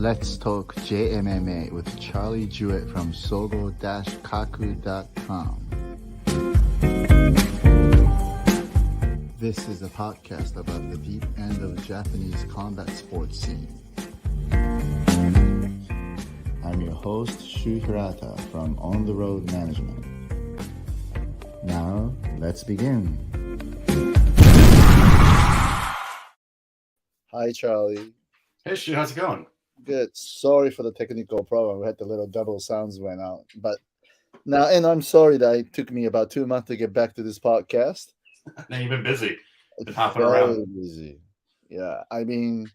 Let's Talk JMMA with Charlie Jewett from sogo-kaku.com. This is a podcast about the deep end of the Japanese combat sports scene. I'm your host, Shu Hirata from On the Road Management. Now, let's begin. Hi, Charlie. Hey, Shu, how's it going? Good. Sorry for the technical problem. We had the little double sounds went out. But now, and I'm sorry that it took me about 2 months to get back to this podcast. Now you've been busy. Been hopping Very around. busy. Yeah. I've been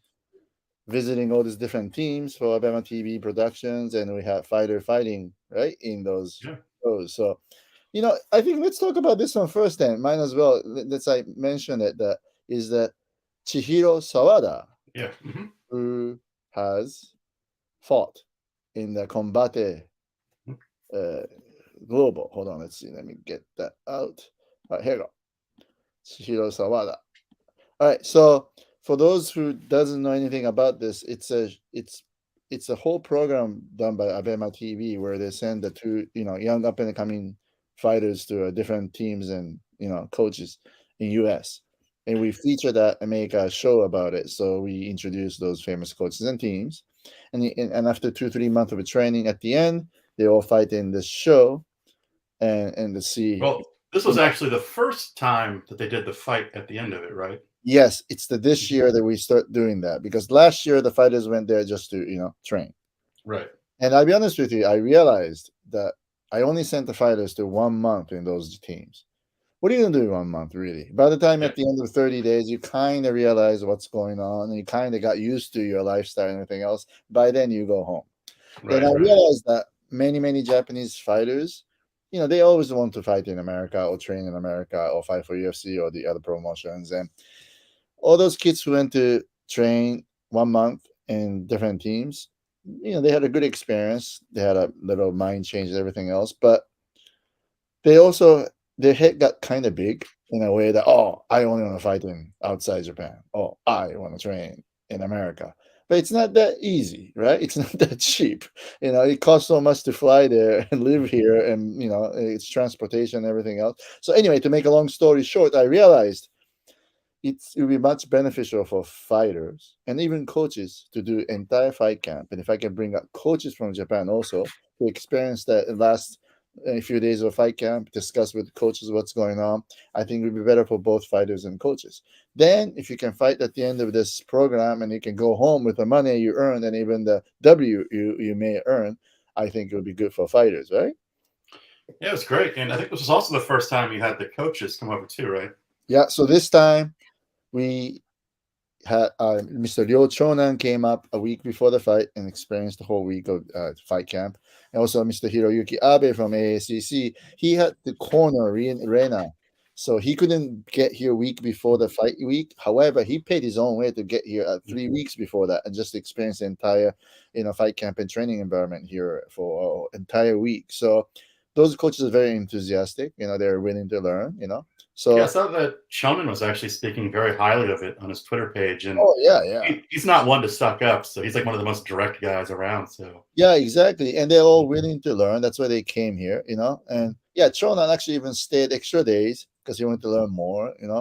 visiting all these different teams for Abema TV productions, and we have fighter fighting, right, in those shows. So, I think let's talk about this one first then. Might as well. Let's mention it. That is that Chihiro Sawda. Yeah. Who has fought in the Combate Global. Hold on, let's see. Let me get that out. All right, here we go. Chihiro Sawda. All right, so for those who doesn't know anything about this, it's a whole program done by Abema TV where they send the two young up and coming fighters to different teams and coaches in US. And we feature that and make a show about it. So we introduce those famous coaches and teams. And after 2-3 months of a training, at the end, they all fight in this show and to see. Well, this was actually the first time that they did the fight at the end of it, right? Yes, it's this year that we start doing that. Because last year, the fighters went there just to, train. Right. And I'll be honest with you, I realized that I only sent the fighters to 1 month in those teams. What are you going to do in 1 month, really? By the time at the end of 30 days, you kind of realize what's going on, and you kind of got used to your lifestyle and everything else. By then, you go home. And I realized that many Japanese fighters, they always want to fight in America or train in America or fight for UFC or the other promotions. And all those kids who went to train 1 month in different teams, they had a good experience. They had a little mind change and everything else. But they also... their head got kind of big in a way that, I only want to fight in outside Japan. I want to train in America. But it's not that easy, right? It's not that cheap. It costs so much to fly there and live here, and, it's transportation and everything else. So anyway, to make a long story short, I realized it would be much beneficial for fighters and even coaches to do entire fight camp. And if I can bring up coaches from Japan also to experience that last a few days of fight camp, discuss with coaches what's going on, I think it would be better for both fighters and coaches. Then, if you can fight at the end of this program and you can go home with the money you earned and even the W you may earn, I think it would be good for fighters, right? Yeah, it was great. And I think this was also the first time you had the coaches come over too, right? Yeah, so this time we had Mr. Ryo Chonan came up a week before the fight and experienced the whole week of fight camp. And also Mr. Hiroyuki Abe from AACC, he had to corner Reina. So he couldn't get here a week before the fight week. However, he paid his own way to get here 3 weeks before that and just experience the entire fight camp and training environment here for an entire week. So those coaches are very enthusiastic. They're willing to learn, So yeah, I saw that Chonan was actually speaking very highly of it on his Twitter page. And he's not one to suck up, so he's like one of the most direct guys around. So yeah, exactly. And they're all willing to learn. That's why they came here, And yeah, Chonan actually even stayed extra days because he wanted to learn more, And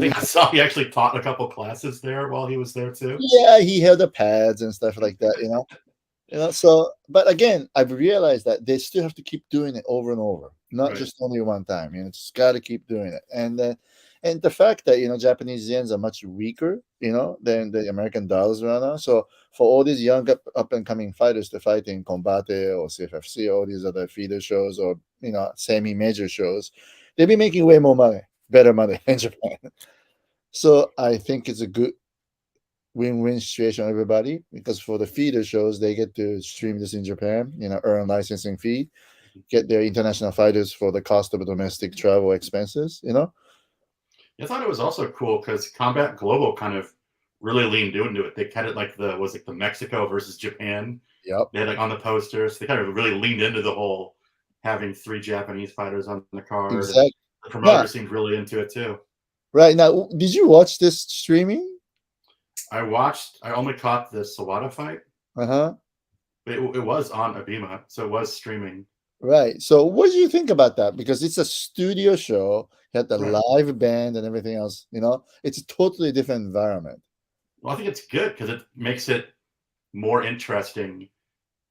I saw he actually taught a couple classes there while he was there too. Yeah, he held the pads and stuff like that, So, but again, I've realized that they still have to keep doing it over and over, not just only one time. Just got to keep doing it. And the fact that Japanese yens are much weaker, than the American dollars right now. So for all these young up and coming fighters to fight in Combate or CFFC, all these other feeder shows or semi-major shows, they'll be making way more money, better money in Japan. So I think it's a good win-win situation for everybody, because for the feeder shows, they get to stream this in Japan, earn licensing fee, get their international fighters for the cost of domestic travel expenses, I thought it was also cool because Combat Global kind of really leaned into it. They kind of the Mexico versus Japan. Yep. They had on the posters. They kind of really leaned into the whole having 3 Japanese fighters on the card. Exactly. The promoter seemed really into it too. Right. Now, did you watch this streaming? I only caught the Sawada fight. It was on Abima, so it was streaming. Right. So what do you think about that? Because it's a studio show, you had the Right. live band and everything else, it's a totally different environment. Well, I think it's good because it makes it more interesting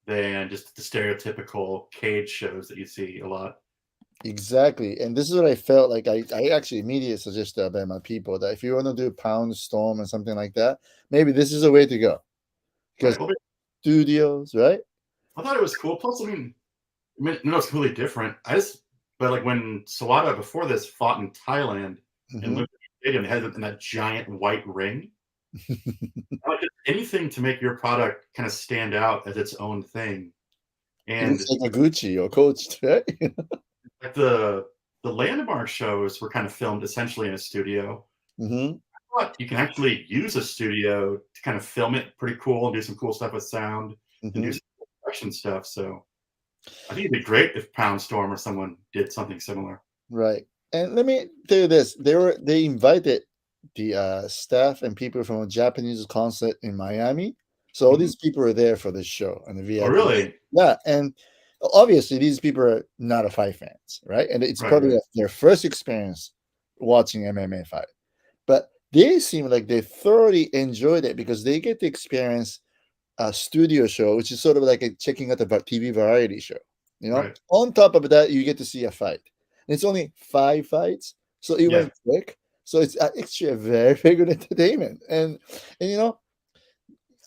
than just the stereotypical cage shows that you see a lot. Exactly. And this is what I felt like. I actually immediately suggested about my people that if you want to do Pound Storm and something like that, maybe this is a way to go. Because Right. Well, studios, right? I thought it was cool. Plus, I mean, it's completely different. But like when Sawada before this fought in Thailand in Lumpur Stadium, they had it in that giant white ring. Like anything to make your product kind of stand out as its own thing. And it's like a Gucci or Coach, right? like the landmark shows were kind of filmed essentially in a studio. But you can actually use a studio to kind of film it pretty cool and do some cool stuff with sound and do some production stuff. So I think it'd be great if Pound Storm or someone did something similar. Right. And let me tell you this: they invited the staff and people from a Japanese consulate in Miami. So all these people are there for this show and the VIP. Oh, really? Yeah, and obviously these people are not a fight fans, right? And it's probably their first experience watching MMA fight. But they seem like they thoroughly enjoyed it because they get to experience a studio show, which is sort of like checking out the TV variety show. Right. On top of that, you get to see a fight. And it's only 5 fights, so it went quick. So it's actually a very, very good entertainment. And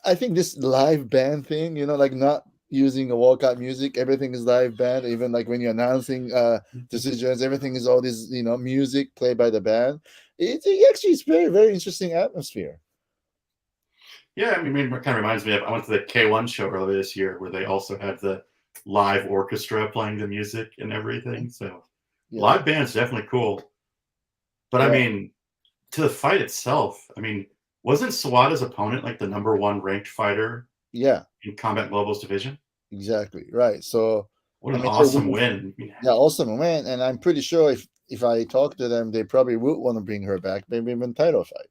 I think this live band thing, like not using a walkout music, everything is live band. Even like when you're announcing decisions, everything is all this, music played by the band. It actually is very, very interesting atmosphere. Yeah, I mean, it kind of reminds me of I went to the K1 show earlier this year where they also had the live orchestra playing the music and everything. So live band's definitely cool. But I mean, to the fight itself, I mean, wasn't Sawada's opponent like the #1 ranked fighter? Yeah. In Combat Global's division? Exactly. Right. So what an awesome win. Yeah, awesome win. And I'm pretty sure if I talk to them, they probably would want to bring her back, maybe even title fight.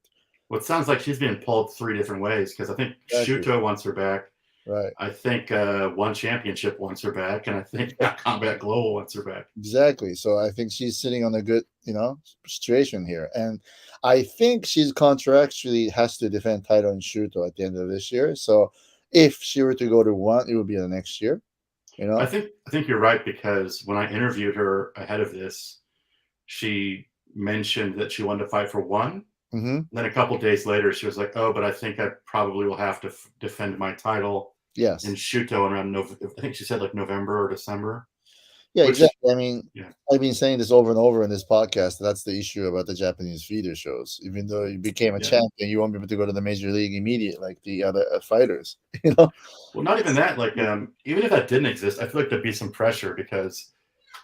Well, it sounds like she's being pulled 3 different ways because I think Shuto wants her back. Right. I think One Championship wants her back, and I think Combat Global wants her back. Exactly. So I think she's sitting on a good, situation here. And I think she's contractually has to defend title in Shuto at the end of this year. So if she were to go to one, it would be the next year. I think you're right because when I interviewed her ahead of this, she mentioned that she wanted to fight for one. Then a couple of days later, she was like, "Oh, but I think I probably will have to defend my title." Yes. In Shuto around November. I think she said like November or December. Yeah, exactly. I mean, I've been saying this over and over in this podcast. That's the issue about the Japanese feeder shows. Even though you became a champion, you won't be able to go to the major league immediate like the other fighters. Well, not even that. Like, even if that didn't exist, I feel like there'd be some pressure because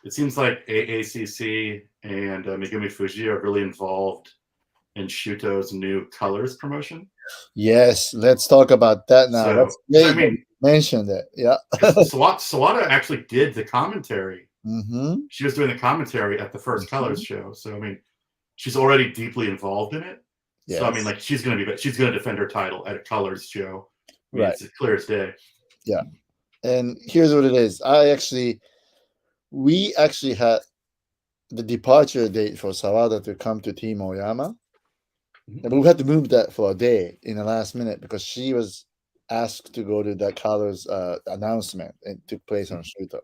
it seems like AACC and Megumi Fuji are really involved in Shuto's new colors promotion. Yes, let's talk about that now. So, I mean, mention that. Yeah. Sawada actually did the commentary. She was doing the commentary at the first Colors show. So I mean, she's already deeply involved in it. Yes. So I mean, like she's going to defend her title at a Colors show. I mean, it's clear as day. Yeah. And here's what it is. We actually had the departure date for Sawada to come to Team Oyama. And we had to move that for a day in the last minute because she was asked to go to that Colors announcement and took place on Shuto.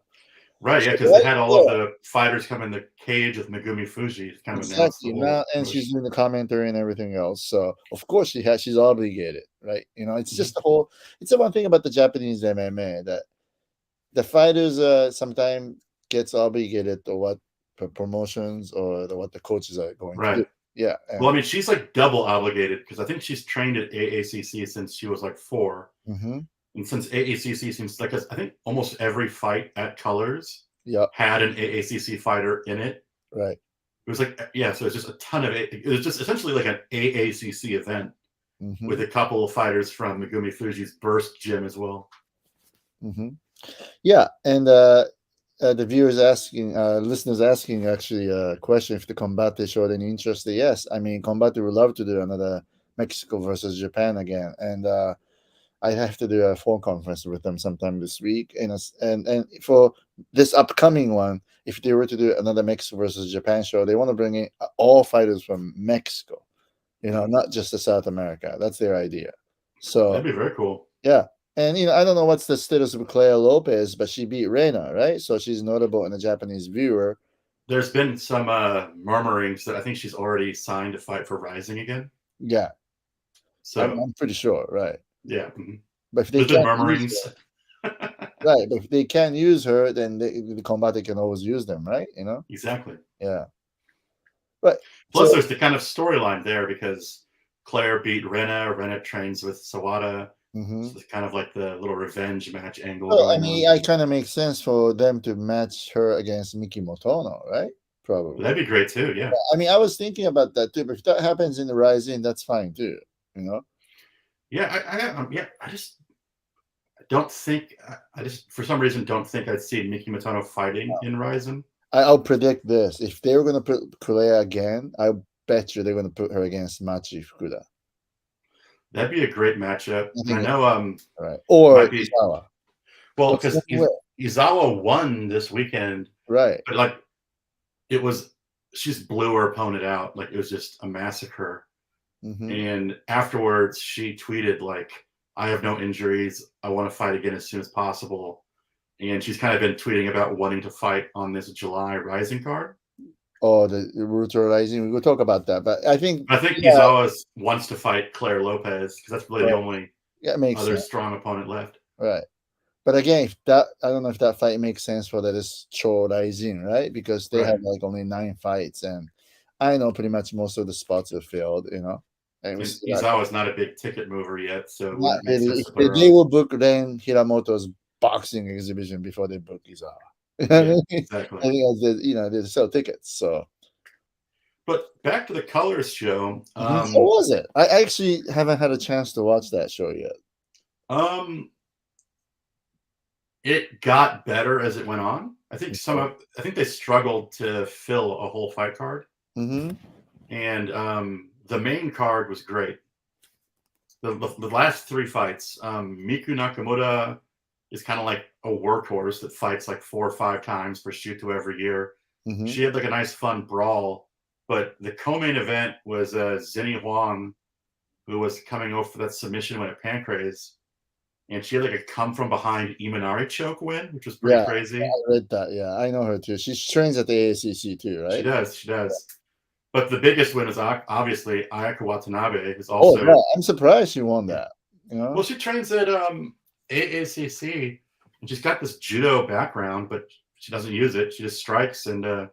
Right, yeah, because they had all of the fighters come in the cage with Megumi Fuji. Kind of exactly. Now, and she's doing the commentary and everything else. So of course she's obligated, right? It's just it's the one thing about the Japanese MMA that the fighters sometimes gets obligated to what promotions or what the coaches are going to do. Yeah. Well, I mean, she's like double obligated because I think she's trained at AACC since she was like 4. And since AACC seems like I think almost every fight at Colors had an AACC fighter in it. Right. It was like, so it's just a ton of it. It was just essentially like an AACC event with a couple of fighters from Megumi Fuji's Burst gym as well. Yeah. And the viewers listeners asking actually a question if the Combate showed any interest. Yes. I mean, Combate would love to do another Mexico versus Japan again. And I have to do a phone conference with them sometime this week, and for this upcoming one, if they were to do another Mexico versus Japan show, they want to bring in all fighters from Mexico, not just the South America. That's their idea. So that'd be very cool. Yeah. And I don't know what's the status of Claire Lopez, but she beat Reina, right? So she's notable in the Japanese viewer. There's been some murmurings that I think she's already signed to fight for RIZIN again. Yeah. So I'm pretty sure, right? Yeah. But if they There's been murmurings. Right, but if they can't use her, then the combat can always use them, right? Exactly. Yeah. But plus, there's the kind of storyline there because Claire beat Rena. Rena trains with Sawada. Mm-hmm. So it's kind of like the little revenge match angle. Well, I mean, it kind of makes sense for them to match her against Miki Motono, right? Probably. That'd be great too. Yeah. I mean, I was thinking about that too, but if that happens in the RIZIN, that's fine too. Yeah, I just don't think. I just for some reason don't think I'd see Miki Motono fighting in RIZIN. I'll predict this: if they were going to put Korea again, I bet you they're going to put her against Machi Fukuda. That'd be a great matchup. I know. Right. Or Izawa. Well, because Izawa won this weekend. Right. But she just blew her opponent out. Like it was just a massacre. Mm-hmm. And afterwards, she tweeted like, "I have no injuries. I want to fight again as soon as possible." And she's kind of been tweeting about wanting to fight on this July RIZIN card. Oh, the Ruto RIZIN. We'll talk about that. But I think Izawa wants to fight Claire Lopez because that's really the only other strong opponent left. Right. But again, I don't know if that fight makes sense for this Cho RIZIN, right? Because they have like only 9 fights, and I know pretty much most of the spots are filled, And Izawa's not a big ticket mover yet, so not really. They will book then Hiramoto's boxing exhibition before they book Izawa. Yeah, exactly. I think they sell tickets. So, but back to the Colors show. How was it? I actually haven't had a chance to watch that show yet. It got better as it went on. I think they struggled to fill a whole fight card. Mm-hmm. And the main card was great. The last 3 fights, Miku Nakamura is kind of like a workhorse that fights like 4 or 5 times for Shuto every year. Mm-hmm. She had like a nice fun brawl, but the co-main event was Zinni Huang, who was coming over for that submission win at Pancrase. And she had like a come from behind Imanari choke win, which was pretty crazy. I read that. Yeah, I know her too. She trains at the AACC too, right? She does. But the biggest win is obviously Ayaka Watanabe, who's also. Oh, yeah. I'm surprised she won that. Well, she trains at AACC, and she's got this judo background, but she doesn't use it. She just strikes, and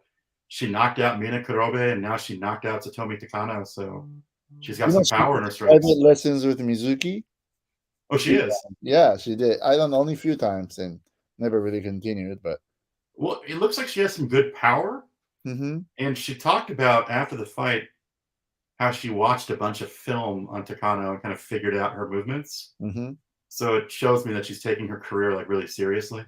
she knocked out Mina Kurobe, and now she knocked out Satomi Takano. So she's got some power in her strikes. Private lessons with Mizuki. Oh, she is. Yeah, she did. I don't know, only a few times, and never really continued. But well, it looks like she has some good power. Mm-hmm. And she talked about after the fight how she watched a bunch of film on Takano and kind of figured out her movements. Mm-hmm. So it shows me that she's taking her career like really seriously.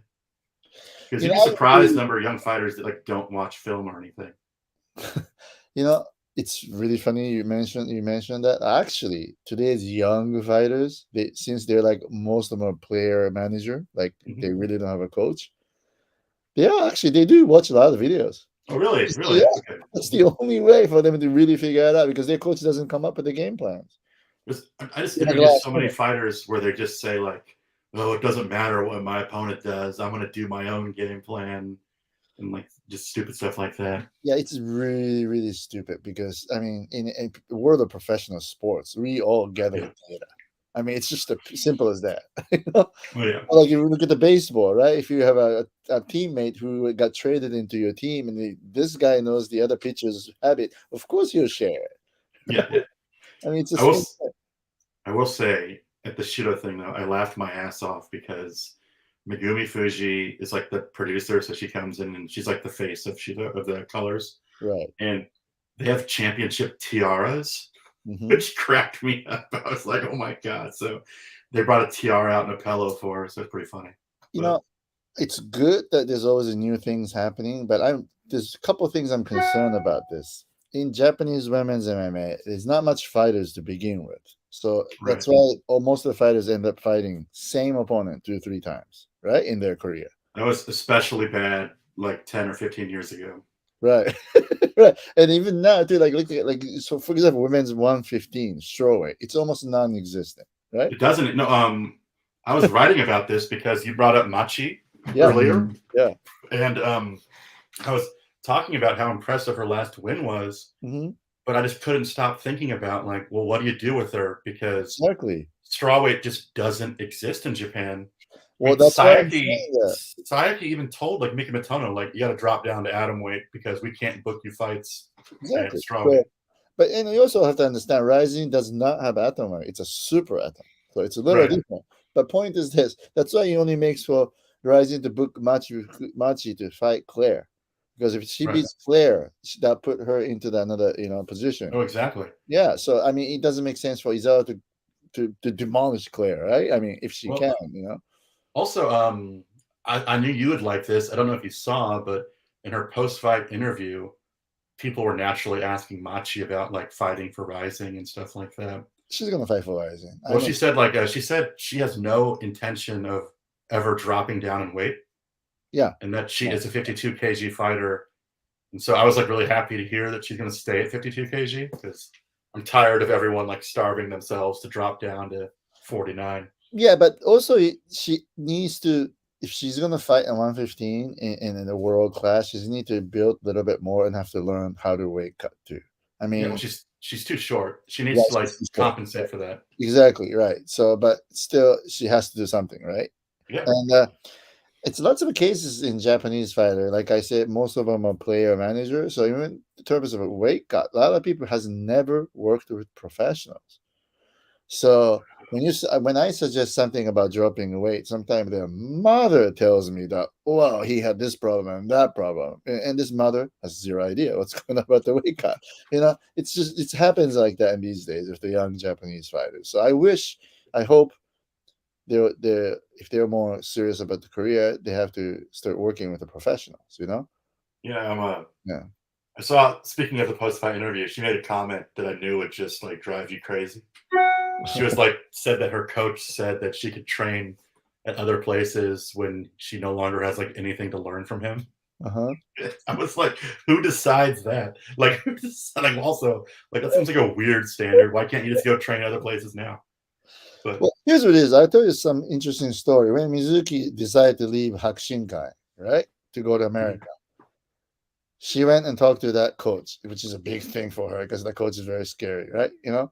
Because you'd be surprised number of young fighters that like don't watch film or anything. It's really funny you mentioned that. Actually, today's young fighters, since they're like most of them are player manager, like they really don't have a coach. They do watch a lot of videos. Oh, really? Really? Yeah. Okay. That's the only way for them to really figure it out because their coach doesn't come up with the game plans. I just interview so many fighters where they just say like, "Oh, it doesn't matter what my opponent does. I'm going to do my own game plan," and like just stupid stuff like that. Yeah, it's really, really stupid because I mean, in the world of professional sports, we all gather data. I mean, it's just as simple as that. Oh, yeah. Like if you look at the baseball, right? If you have a teammate who got traded into your team and this guy knows the other pitcher's habit, of course you'll share it. Yeah. I mean, it's I will say at the Shido thing though, I laughed my ass off because Megumi Fuji is like the producer, so she comes in and she's like the face of Shido of the Colors, right? And they have championship tiaras. Which cracked me up. I was like, oh my God. So they brought a tiara out in a pillow for her. So it's pretty funny. It's good that there's always new things happening, but there's a couple of things I'm concerned about this. In Japanese women's MMA, there's not much fighters to begin with. So that's why most of the fighters end up fighting same opponent 2-3 times, right, in their career. That was especially bad like 10 or 15 years ago. Right. Right. And even now, too, like look at so for example, women's 115 strawweight, it's almost non-existent, right? It doesn't. No. I was writing about this because you brought up Machi earlier. Yeah. And I was talking about how impressive her last win was, but I just couldn't stop thinking about like, well, what do you do with her? Because strawweight just doesn't exist in Japan. Well, that's Sayaki even told like Miki Matono, like, you got to drop down to atom weight because we can't book you fights at strawweight. But and you also have to understand, RIZIN does not have atom weight; it's a super atom, so it's a little different. But point is this: that's why he only makes for RIZIN to book Machi to fight Claire, because if she beats Claire, that put her into another position. Oh, exactly. Yeah. So I mean, it doesn't make sense for Izawa to demolish Claire, right? I mean, if she can, Also, I knew you would like this. I don't know if you saw, but in her post-fight interview, people were naturally asking Machi about like fighting for RIZIN and stuff like that. She's gonna fight for RIZIN. Well, she said she has no intention of ever dropping down in weight. Yeah, and that she is a 52 kg fighter, and so I was like really happy to hear that she's going to stay at 52 kg because I'm tired of everyone like starving themselves to drop down to 49. Yeah, but also she needs to, if she's going to fight at 115 in the world class, she needs to build a little bit more and have to learn how to weight cut too. I mean, she's too short. She needs to like compensate for that. Exactly right. So, but still, she has to do something, right? Yeah. And it's lots of cases in Japanese fighter. Like I said, most of them are player manager. So even in terms of a weight cut, a lot of people has never worked with professionals. So when I suggest something about dropping weight, sometimes their mother tells me that, well, he had this problem and that problem, and this mother has zero idea what's going on about the weight cut. It's just, it happens like that in these days with the young Japanese fighters. So I hope if they're more serious about the career, they have to start working with the professionals. Yeah, I saw, speaking of the post-fight interview, she made a comment that I knew would just like drive you crazy. She was like, said that her coach said that she could train at other places when she no longer has like anything to learn from him. I was like, who decides that? Like, also, like, that seems like a weird standard. Why can't you just go train other places now? But well, here's what it is. I'll tell you some interesting story. When Mizuki decided to leave Hakushinkai, right, to go to America, she went and talked to that coach, which is a big thing for her because the coach is very scary, right? Yeah.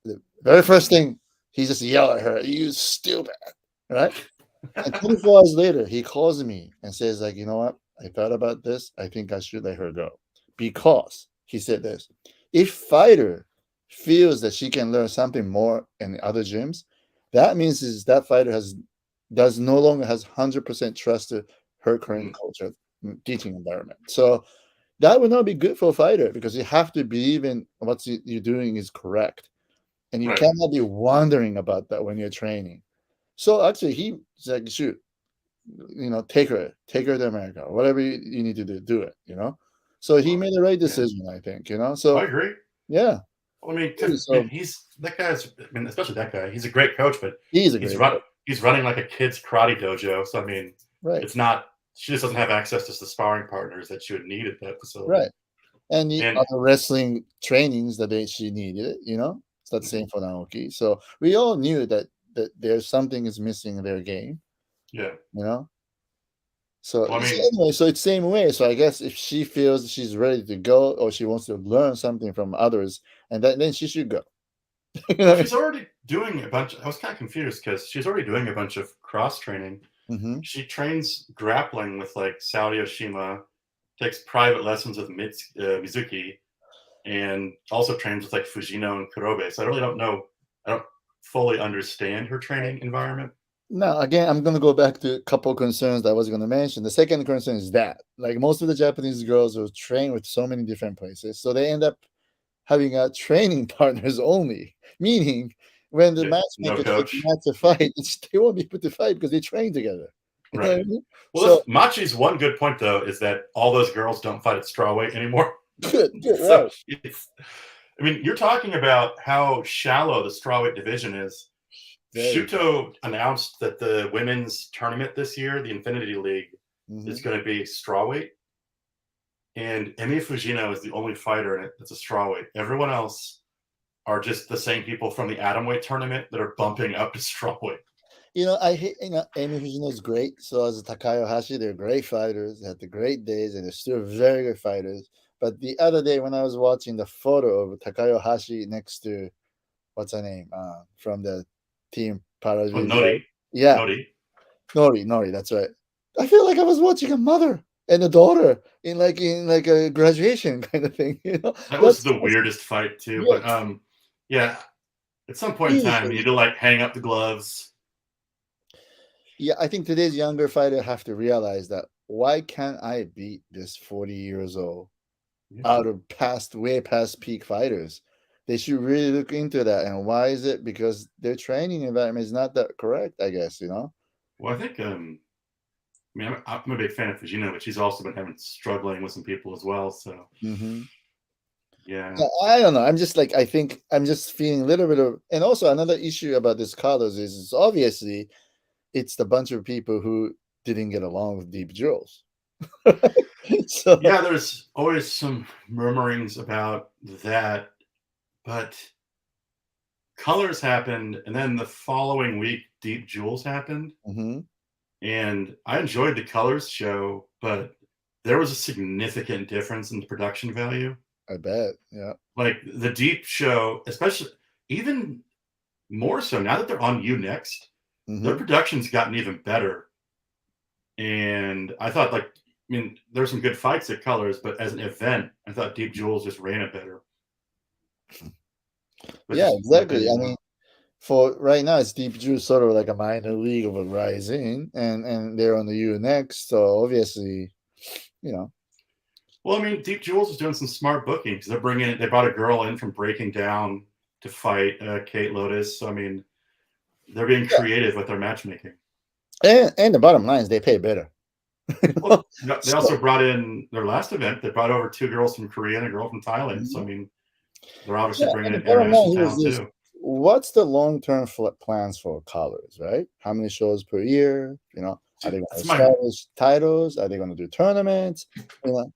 The very first thing, he just yelled at her, "You stupid," right? And 24 hours later, he calls me and says, like, you know what? I thought about this. I think I should let her go. Because he said this: if fighter feels that she can learn something more in other gyms, that means is that fighter no longer has 100% trust to her current culture, teaching environment. So that would not be good for a fighter because you have to believe in what you're doing is correct. And you cannot be wondering about that when you're training. So actually, he's like, shoot, take her to America. Whatever you need to do it, So he made the right decision, I think, So I agree. Yeah. Well, I mean, especially that guy. He's a great coach, but he's running like a kid's karate dojo. So I mean, it's not. She just doesn't have access to the sparring partners that she would need at that facility. Right. And other wrestling trainings that she needed, It's the same for Naoki. So we all knew that there's something is missing in their game. Yeah. So anyway, so it's same way. So I guess if she feels she's ready to go or she wants to learn something from others, and then she should go. She's already doing a bunch. I was kind of confused because she's already doing a bunch of cross training. She trains grappling with like Saudi Oshima, takes private lessons with Mizuki, and also trains with like Fujino and Kurobe. So I really don't know. I don't fully understand her training environment. No, again, I'm going to go back to a couple of concerns that I was going to mention. The second concern is that, like, most of the Japanese girls will train with so many different places, so they end up having training partners only, meaning when the matchmaker takes to fight, they won't be able to fight because they train together. Right. You know what I mean? Well, Machi's one good point, though, is that all those girls don't fight at strawweight anymore. Good, so right. I mean, you're talking about how shallow the strawweight division is. Shuto announced that the women's tournament this year, the Infinity League, is going to be strawweight. And Emi Fujino is the only fighter in it that's a strawweight. Everyone else are just the same people from the atomweight tournament that are bumping up to strawweight. I hate, Emi Fujino is great. So as Takayo Hashi, they're great fighters. They had the great days, and they're still very good fighters. But the other day when I was watching the photo of Takayo Hashi next to, what's her name, from the team Parajuri. Nori. Yeah. Nori, that's right. I feel like I was watching a mother and a daughter in like a graduation kind of thing. That was the weirdest fight too. Yes. But yeah, at some point in time, you need to like hang up the gloves. Yeah, I think today's younger fighter have to realize that why can't I beat this 40 years old out of way past peak fighters? They should really look into that. And why is it? Because their training environment is not that correct, I guess, Well, I think, I mean, I'm a big fan of Fujino, but she's also been struggling with some people as well. So, yeah. I don't know. I'm just like, I think I'm just feeling a little bit of, and also another issue about this Carlos is obviously it's the bunch of people who didn't get along with Deep Jewels. So, yeah, there's always some murmurings about that. But Colors happened, and then the following week, Deep Jewels happened. And I enjoyed the Colors show, but there was a significant difference in the production value. I bet, yeah. Like the Deep show, especially, even more so now that they're on U-Next, their production's gotten even better. And I thought, like, I mean, there's some good fights at Colors, but as an event, I thought Deep Jewels just ran it better. Yeah, exactly. I mean, for right now, it's Deep Jewels sort of like a minor league of a RIZIN, and they're on the U-Next, so obviously, Well, I mean, Deep Jewels is doing some smart booking because they brought a girl in from Breaking Down to fight Kate Lotus. So, I mean, they're being creative with their matchmaking. And the bottom line is they pay better. Well, they also brought in their last event. They brought over 2 girls from Korea and a girl from Thailand. So, I mean, they're obviously bringing in international talent too. What's the long-term plans for Colors, right? How many shows per year? Are they going to establish titles? Are they going to do tournaments?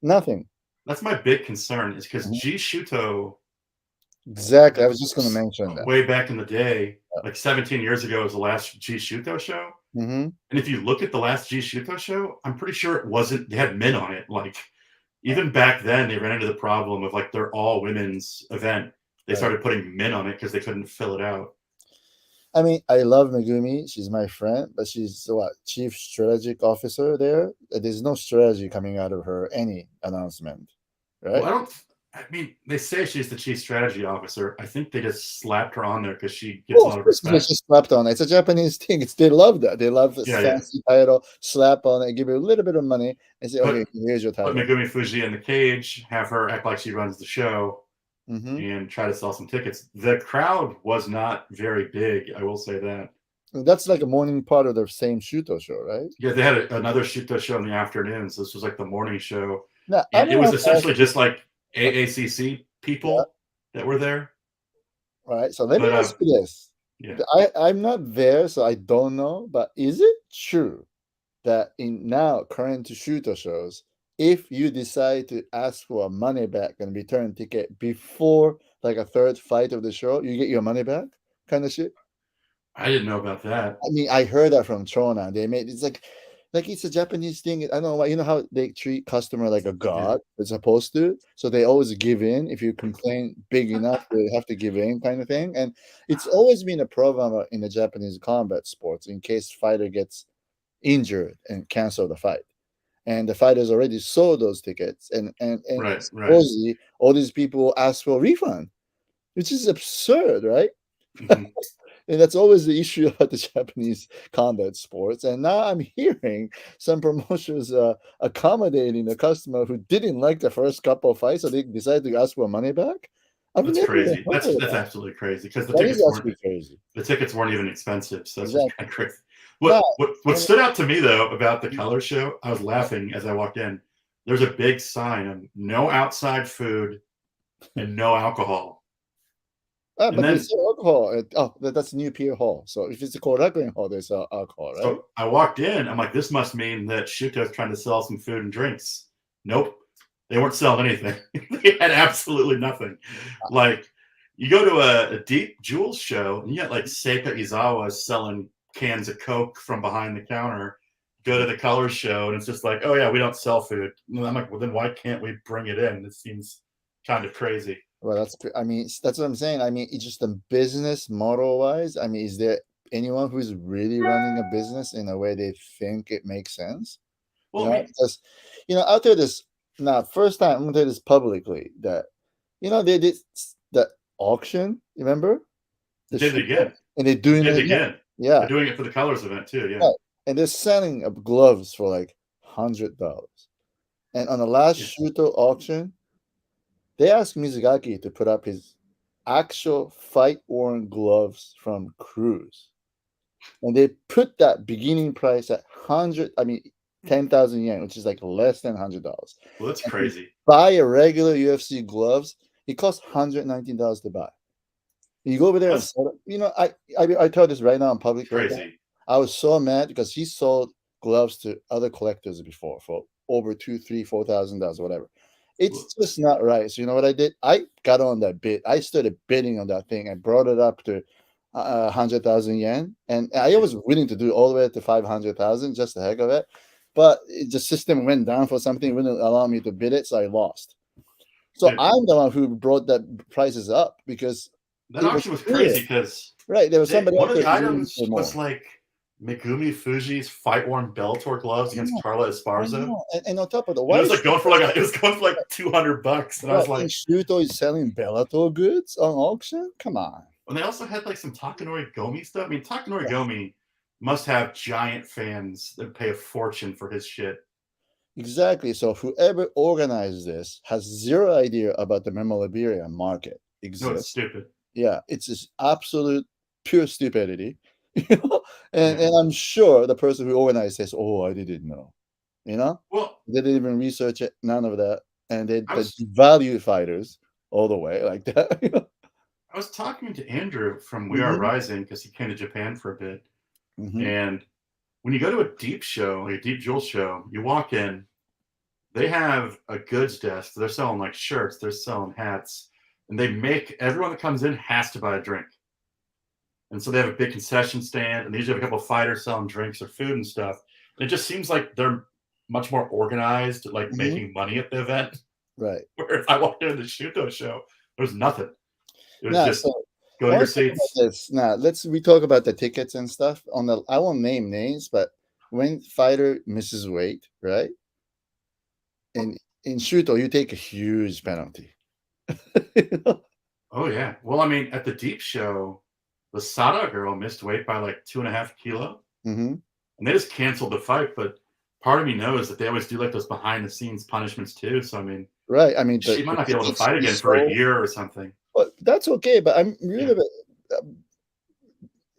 Nothing. That's my big concern is because G Shuto. Exactly. I was just going to mention that. Way back in the day, like 17 years ago, was the last G Shuto show. And if you look at the last G Shuto show, I'm pretty sure it wasn't. They had men on it. Like even back then, they ran into the problem of like they're all women's event. They started putting men on it because they couldn't fill it out. I mean, I love Megumi. She's my friend, but she's chief strategic officer there. There's no strategy coming out of her any announcement, right? Well, I mean, they say she's the chief strategy officer. I think they just slapped her on there because she gets a lot of respect. She slapped on it. It's a Japanese thing. They love that. They love the fancy title, slap on it, give her a little bit of money, and say, okay, here's your title. Put Megumi Fuji in the cage, have her act like she runs the show. And try to sell some tickets. The crowd was not very big, I will say that. That's like a morning part of the same Shuto show, right? Yeah, they had another Shuto show in the afternoon, so this was like the morning show. It was essentially just like AACC people that were there. All right, so let me ask you this. Yeah. I'm not there, so I don't know, but is it true that in now current Shuto shows, if you decide to ask for a money back and return ticket before like a third fight of the show, you get your money back kind of shit? I didn't know about that. I mean, I heard that from Chona. They made it's like it's a Japanese thing. I don't know why. You know how they treat customer like a god? They're supposed to. So they always give in. If you complain big enough, they have to give in kind of thing. And it's always been a problem in the Japanese combat sports in case fighter gets injured and cancel the fight. And the fighters already sold those tickets, and supposedly all these people ask for a refund, which is absurd, right? And that's always the issue about the Japanese combat sports. And now I'm hearing some promotions accommodating a customer who didn't like the first couple of fights, so they decided to ask for money back. That's crazy. That's absolutely crazy because the tickets weren't even expensive. So that's just kind of crazy. What stood out to me though about the Color show, I was laughing as I walked in. There's a big sign of no outside food and no alcohol. but they sell alcohol. That's New Pier Hall. So if it's a Korakuen Hall, they sell alcohol, right? So I walked in. I'm like, this must mean that Shuto's trying to sell some food and drinks. Nope. They weren't selling anything. They had absolutely nothing. Like, you go to a deep jewels show, and you got like Seika Izawa selling cans of Coke from behind the counter. Go to the colors show, and it's just like, oh yeah, we don't sell food. And I'm like, well, then why can't we bring it in? It seems kind of crazy. Well, that's what I'm saying. I mean, it's just the business model wise. I mean, is there anyone who's really running a business in a way they think it makes sense? Well, because I'll tell you this now. First time I'm gonna tell you this publicly that they did the auction. Remember? They did it again, and they're doing it again. Yeah, they're doing it for the colors event too. Yeah, right. And they're selling gloves for like $100. And on the last Shuto auction, they asked Mizugaki to put up his actual fight-worn gloves from Cruz. And they put that beginning price at 10,000 yen, which is like less than $100. Well, that's crazy. Buy a regular UFC gloves, it costs $119 to buy. You go over there and sell it. I tell this right now in public. Crazy. I was so mad because he sold gloves to other collectors before for over $2,000, $3,000, $4,000, whatever. It's just not right. So you know what I did? I got on that bid. I started bidding on that thing. I brought it up to 100,000 yen, and I was willing to do all the way to 500,000, just the heck of it. But the system went down for something. It wouldn't allow me to bid it, so I lost. So I'm the one who brought that prices up because that auction was crazy. Because there was somebody. One of the items was like Megumi Fuji's fight-worn Bellator gloves against Carla Esparza. And on top of the it was like going for like $200, and I was like, Shuto is selling Bellator goods on auction? Come on. And they also had like some Takanori Gomi stuff. I mean, Takanori Gomi must have giant fans that pay a fortune for his shit. Exactly. So whoever organized this has zero idea about the memorabilia market exists. No, it's stupid. Yeah, it's just absolute pure stupidity. And I'm sure the person who organized says, "Oh, I didn't know." Well, they didn't even research it, none of that, and they value fighters all the way like that. I was talking to Andrew from We Are RIZIN because he came to Japan for a bit, and when you go to a deep show, like a deep jewel show, you walk in, they have a goods desk. They're selling like shirts, they're selling hats, and they make everyone that comes in has to buy a drink. And so they have a big concession stand, and they usually have a couple of fighters selling drinks or food and stuff. And it just seems like they're much more organized, like making money at the event. Right. Where if I walked into the Shuto show, there was nothing. It was just go to your seats. Now, we talk about the tickets and stuff. I won't name names, but when fighter misses weight, right? And in Shuto, you take a huge penalty. Oh, yeah. Well, I mean, at the deep show, the Sawda girl missed weight by like 2.5 kilos. And they just canceled the fight. But part of me knows that they always do like those behind the scenes punishments too. So, I mean, right. I mean, she might not be able to fight again for a year or something. Well, that's okay. But I'm really, But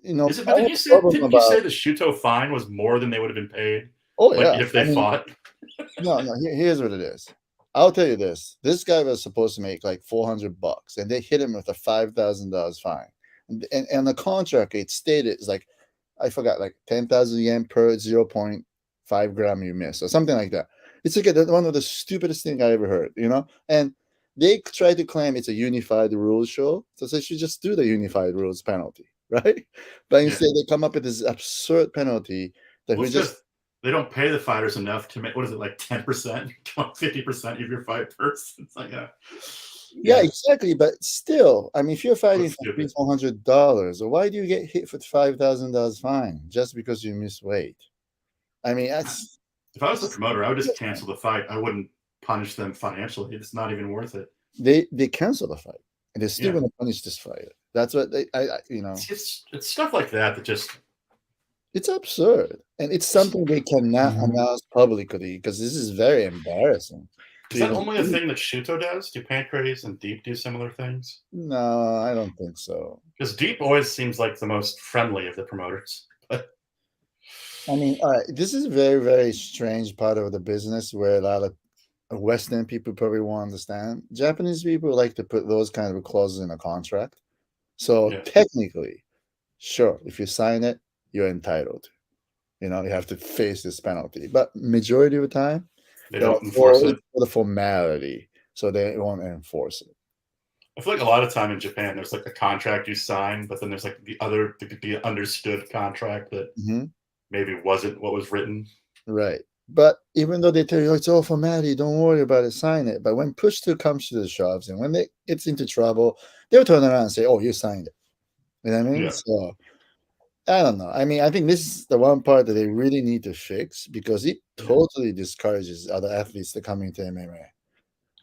didn't you say the Shuto fine was more than they would have been paid? Oh, yeah. If they fought? No. Here's what it is. I'll tell you this. This guy was supposed to make like $400, and they hit him with a $5,000 fine. And the contract, it stated, it's like, I forgot, like 10,000 yen per 0.5 gram you miss, or something like that. It's like one of the stupidest things I ever heard, And they try to claim it's a unified rules show, so they should just do the unified rules penalty, right? But instead, they come up with this absurd penalty that they don't pay the fighters enough to make, what is it, like 10%, 50% of your fight purse? It's like yeah, exactly. But still, I mean, if you're fighting for $400, why do you get hit for $5,000 fine just because you miss weight? I mean, that's. If I was the promoter, I would just cancel the fight. I wouldn't punish them financially. It's not even worth it. They cancel the fight, and they're still going to punish this fighter. That's what It's stuff like that just. It's absurd, and it's something they cannot announce publicly because this is very embarrassing. Is that only a thing that Shuto does? Do Pancrase and Deep do similar things? No, I don't think so. Because Deep always seems like the most friendly of the promoters. I mean, all right, this is a very, very strange part of the business where a lot of Western people probably won't understand. Japanese people like to put those kind of clauses in a contract. So Yeah. technically, sure, if you sign it, you're entitled. You have to face this penalty. But majority of the time, They don't enforce it. for the formality, so they won't enforce it. I feel like a lot of time in Japan, there's like a contract you sign, but then there's like the understood contract that maybe wasn't what was written. Right. But even though they tell you it's all formality, don't worry about it, sign it. But when push to comes to the shoves and when it's into trouble, they'll turn around and say, "Oh, you signed it." You know what I mean? Yeah. So I don't know. I mean, I think this is the one part that they really need to fix because it totally discourages other athletes to come into MMA.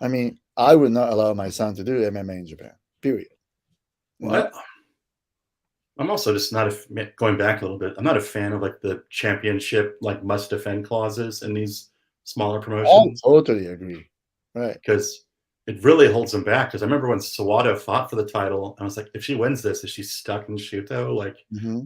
I mean, I would not allow my son to do MMA in Japan. Period. Well, I'm also just not going back a little bit. I'm not a fan of like the championship like must defend clauses in these smaller promotions. I totally agree. Right. Because it really holds them back. Because I remember when Sawada fought for the title, I was like, if she wins this, is she stuck in Shuto? Like,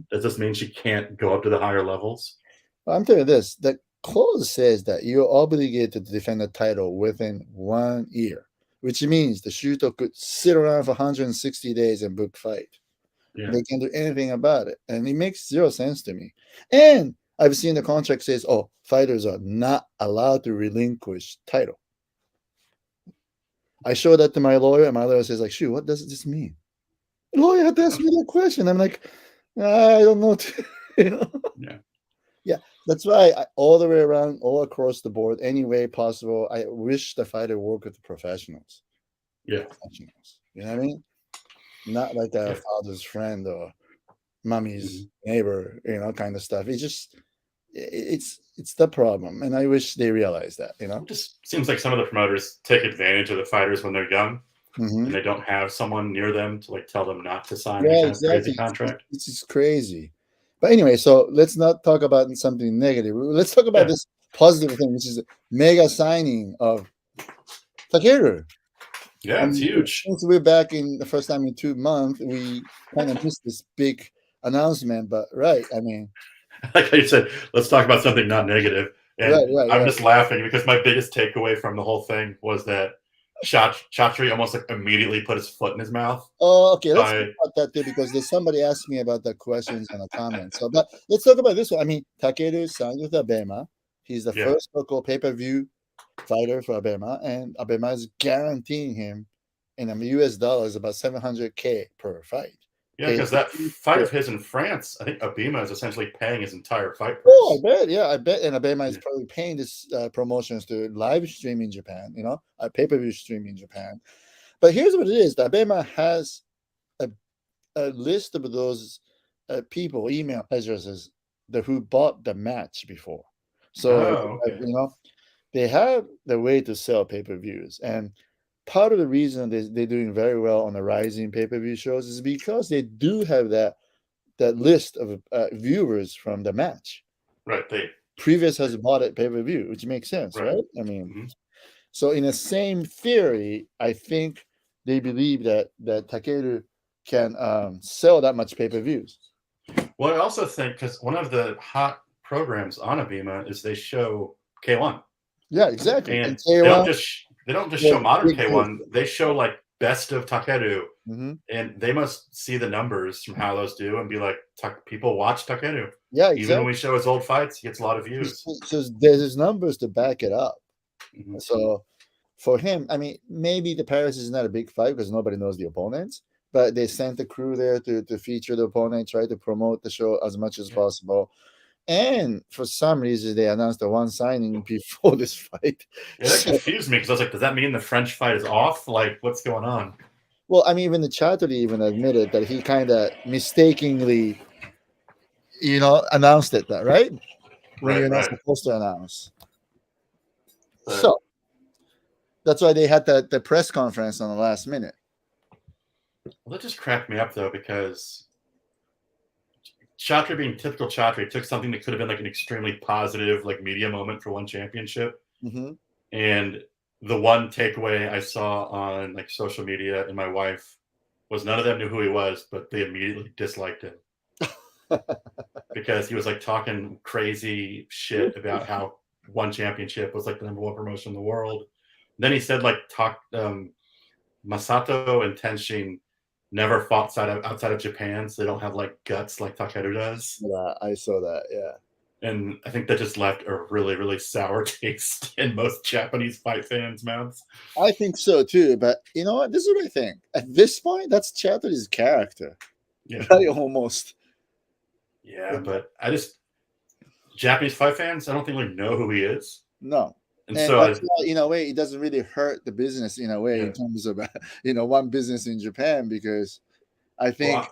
does this mean she can't go up to the higher levels? Well, I'm telling you this: the clause says that you're obligated to defend the title within 1 year, which means the Shuto could sit around for 160 days and book fight. Yeah. They can't do anything about it, and it makes zero sense to me. And I've seen the contract says, "Oh, fighters are not allowed to relinquish title." I showed that to my lawyer, and my lawyer says, "Like, shoot, what does this mean?" The lawyer had to ask me that question. I'm like, I don't know. Yeah. That's why all the way around, all across the board, any way possible, I wish the fighter work with the professionals. Yeah. Professionals. You know what I mean? Not like a father's friend or mommy's neighbor, kind of stuff. It's the problem. And I wish they realize that, It just seems like some of the promoters take advantage of the fighters when they're young and they don't have someone near them to like tell them not to sign any kind of crazy contract. It's just crazy. But anyway, so let's not talk about something negative. Let's talk about this positive thing, which is a mega signing of Takeru. Yeah, it's huge. Since we're back in the first time in 2 months, we kind of missed this big announcement. But right, I mean, like I said, let's talk about something not negative. And I'm just laughing because my biggest takeaway from the whole thing was that Chatri almost like immediately put his foot in his mouth. Oh, okay. Let's talk about that too, because there's somebody asked me about the questions and the comments. So, but let's talk about this one. I mean, Takeru signed with Abema. He's the first local pay-per-view fighter for Abema, and Abema is guaranteeing him in US dollars about $700K per fight. Yeah, because that fight of his in France, I think Abema is essentially paying his entire fight price. Oh, I bet. Yeah, I bet. And Abema is probably paying this promotions to live stream in Japan, a pay-per-view stream in Japan. But here's what it is. The Abema has a list of those people, email addresses, who bought the match before. So, they have the way to sell pay-per-views. And part of the reason they're doing very well on the RIZIN pay-per-view shows is because they do have that list of viewers from the match. Right. Previous has bought it pay-per-view, which makes sense, right? I mean, so in the same theory, I think they believe that Takeru can sell that much pay-per-views. Well, I also think because one of the hot programs on Abema is they show K1. Yeah, exactly. And K1, they don't just show modern K1. They show like best of Takeru, and they must see the numbers from how those do and be like, people watch Takeru. Yeah, exactly. Even when we show his old fights, he gets a lot of views. So there's numbers to back it up. So for him, I mean, maybe the Paris is not a big fight because nobody knows the opponents, but they sent a crew there to feature the opponent, try to promote the show as much as possible. And for some reason, they announced the one signing before this fight. Yeah, that confused me because I was like, does that mean the French fight is off? Like, what's going on? Well, I mean, even the Charlie even admitted that he kind of mistakenly, announced it, right? When you're not supposed to announce. So that's why they had the press conference on the last minute. Well, that just cracked me up, though, because Chatri, being typical Chatri, took something that could have been like an extremely positive like media moment for one championship. And the one takeaway I saw on like social media and my wife was none of them knew who he was, but they immediately disliked him. Because he was like talking crazy shit about how one championship was like the #1 promotion in the world. Then he said like Masato and Tenshin never fought outside of Japan, so they don't have like guts like Takeru does. I saw that. Yeah. And I think that just left a really, really sour taste in most Japanese fight fans' mouths. I think so too. But you know what? This is what I think. At this point, that's Chatter's character. Yeah. Right, almost. Yeah, but Japanese fight fans, I don't think know who he is. No. And so that's why, in a way, it doesn't really hurt the business in a way in terms of one business in Japan, because I think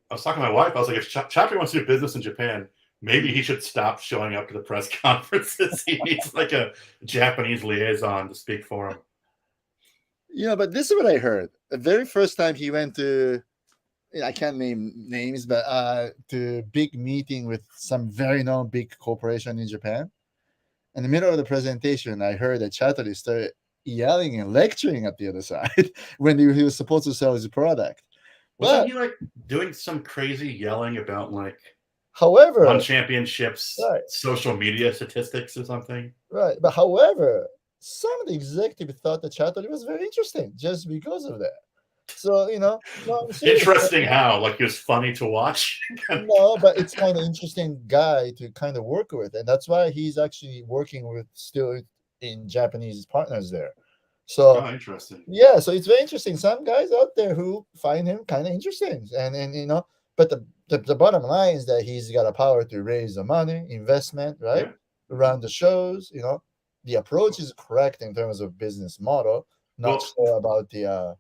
I was talking to my wife. I was like, if Chappie wants to do business in Japan, maybe he should stop showing up to the press conferences. He needs like a Japanese liaison to speak for him. But this is what I heard. The very first time he went to, I can't name names, but to big meeting with some very known big corporation in Japan. In the middle of the presentation, I heard that Chatterley started yelling and lecturing at the other side when he was supposed to sell his product. Wasn't he like doing some crazy yelling about like, however, one championships, social media statistics or something? Right, but however, some of the executives thought that Chatterley was very interesting just because of that. So interesting how like he was funny to watch. No, but it's kind of interesting guy to kind of work with, and that's why he's actually working with still in Japanese partners there. So interesting. Yeah, so it's very interesting. Some guys out there who find him kind of interesting, and but the bottom line is that he's got a power to raise the money, investment, right, around the shows. The approach is correct in terms of business model. Not sure about the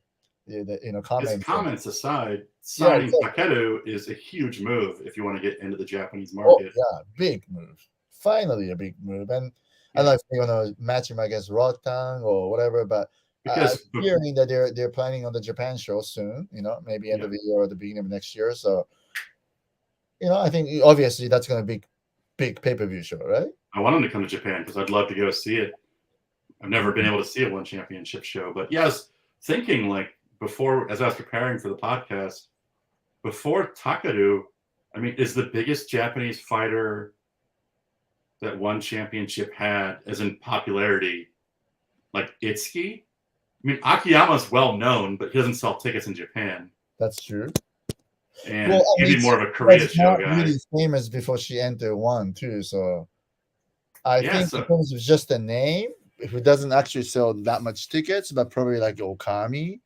comments. His comments aside, signing Takeru is a huge move if you want to get into the Japanese market. Oh, yeah, big move. Finally, a big move. And I don't know if they're going to match him against Rotan or whatever, but because I'm hearing that they're planning on the Japan show soon. Maybe end of the year or the beginning of next year. So, I think obviously that's going to be big pay-per-view show, right? I want him to come to Japan because I'd love to go see it. I've never been able to see a one championship show, but I was thinking like, before, as I was preparing for the podcast, before Takeru, is the biggest Japanese fighter that one championship had, as in popularity, like Itsuki? Akiyama's well known, but he doesn't sell tickets in Japan. That's true. And he'd be more of a Korea show guy. Really famous before she entered one too, so I think in terms of just the name, who doesn't actually sell that much tickets, but probably like Okami.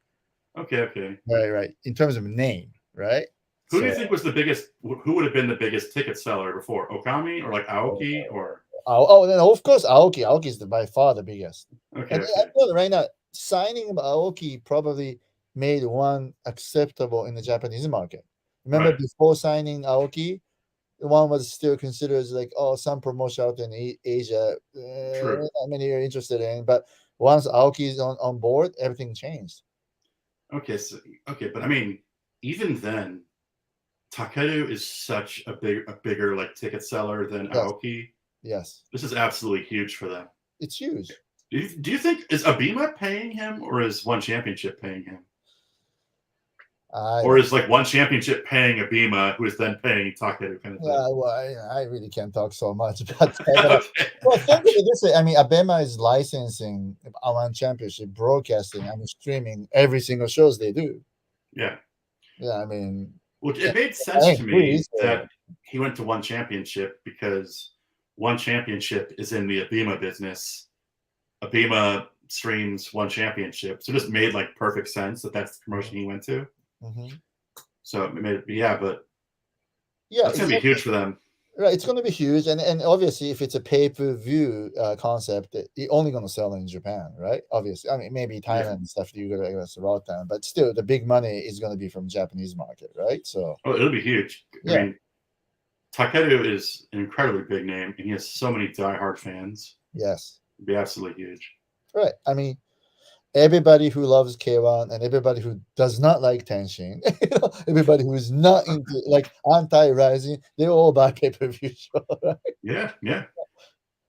Okay. Right. In terms of name, right? Who do you think was the biggest? Who would have been the biggest ticket seller before, Okami or like Aoki or? Then of course Aoki. Aoki is by far the biggest. Okay. And I feel right now, signing of Aoki probably made one acceptable in the Japanese market. Remember before signing Aoki, one was still considered as like, some promotion out in Asia. Not many are interested in, but once Aoki is on board, everything changed. Okay, but even then, Takeru is such a bigger like ticket seller than Aoki. Yes, this is absolutely huge for them. It's huge. Do you think is Abima paying him, or is One Championship paying him, or is like One Championship paying Abima, who is then paying Takeru kind of thing? Well, I really can't talk so much about that. Well, think of it this way. Abema is licensing One Championship, broadcasting, streaming every single shows they do. Yeah. Well, it made sense to me that he went to One Championship because One Championship is in the Abima business. Abima streams One Championship, so it just made like perfect sense that that's the promotion he went to. Mm-hmm. So it made that's gonna be huge for them. Right, it's going to be huge, and obviously, if it's a pay-per-view concept, it's only going to sell in Japan, right? Obviously, maybe Thailand and stuff you got to route down, but still, the big money is going to be from Japanese market, right? So, it'll be huge. Takeru is an incredibly big name, and he has so many diehard fans. Yes, it'd be absolutely huge. Right. Everybody who loves K1 and everybody who does not like Tenshin, everybody who is not into like anti-RIZIN, they all buy pay-per-view show, right? Yeah.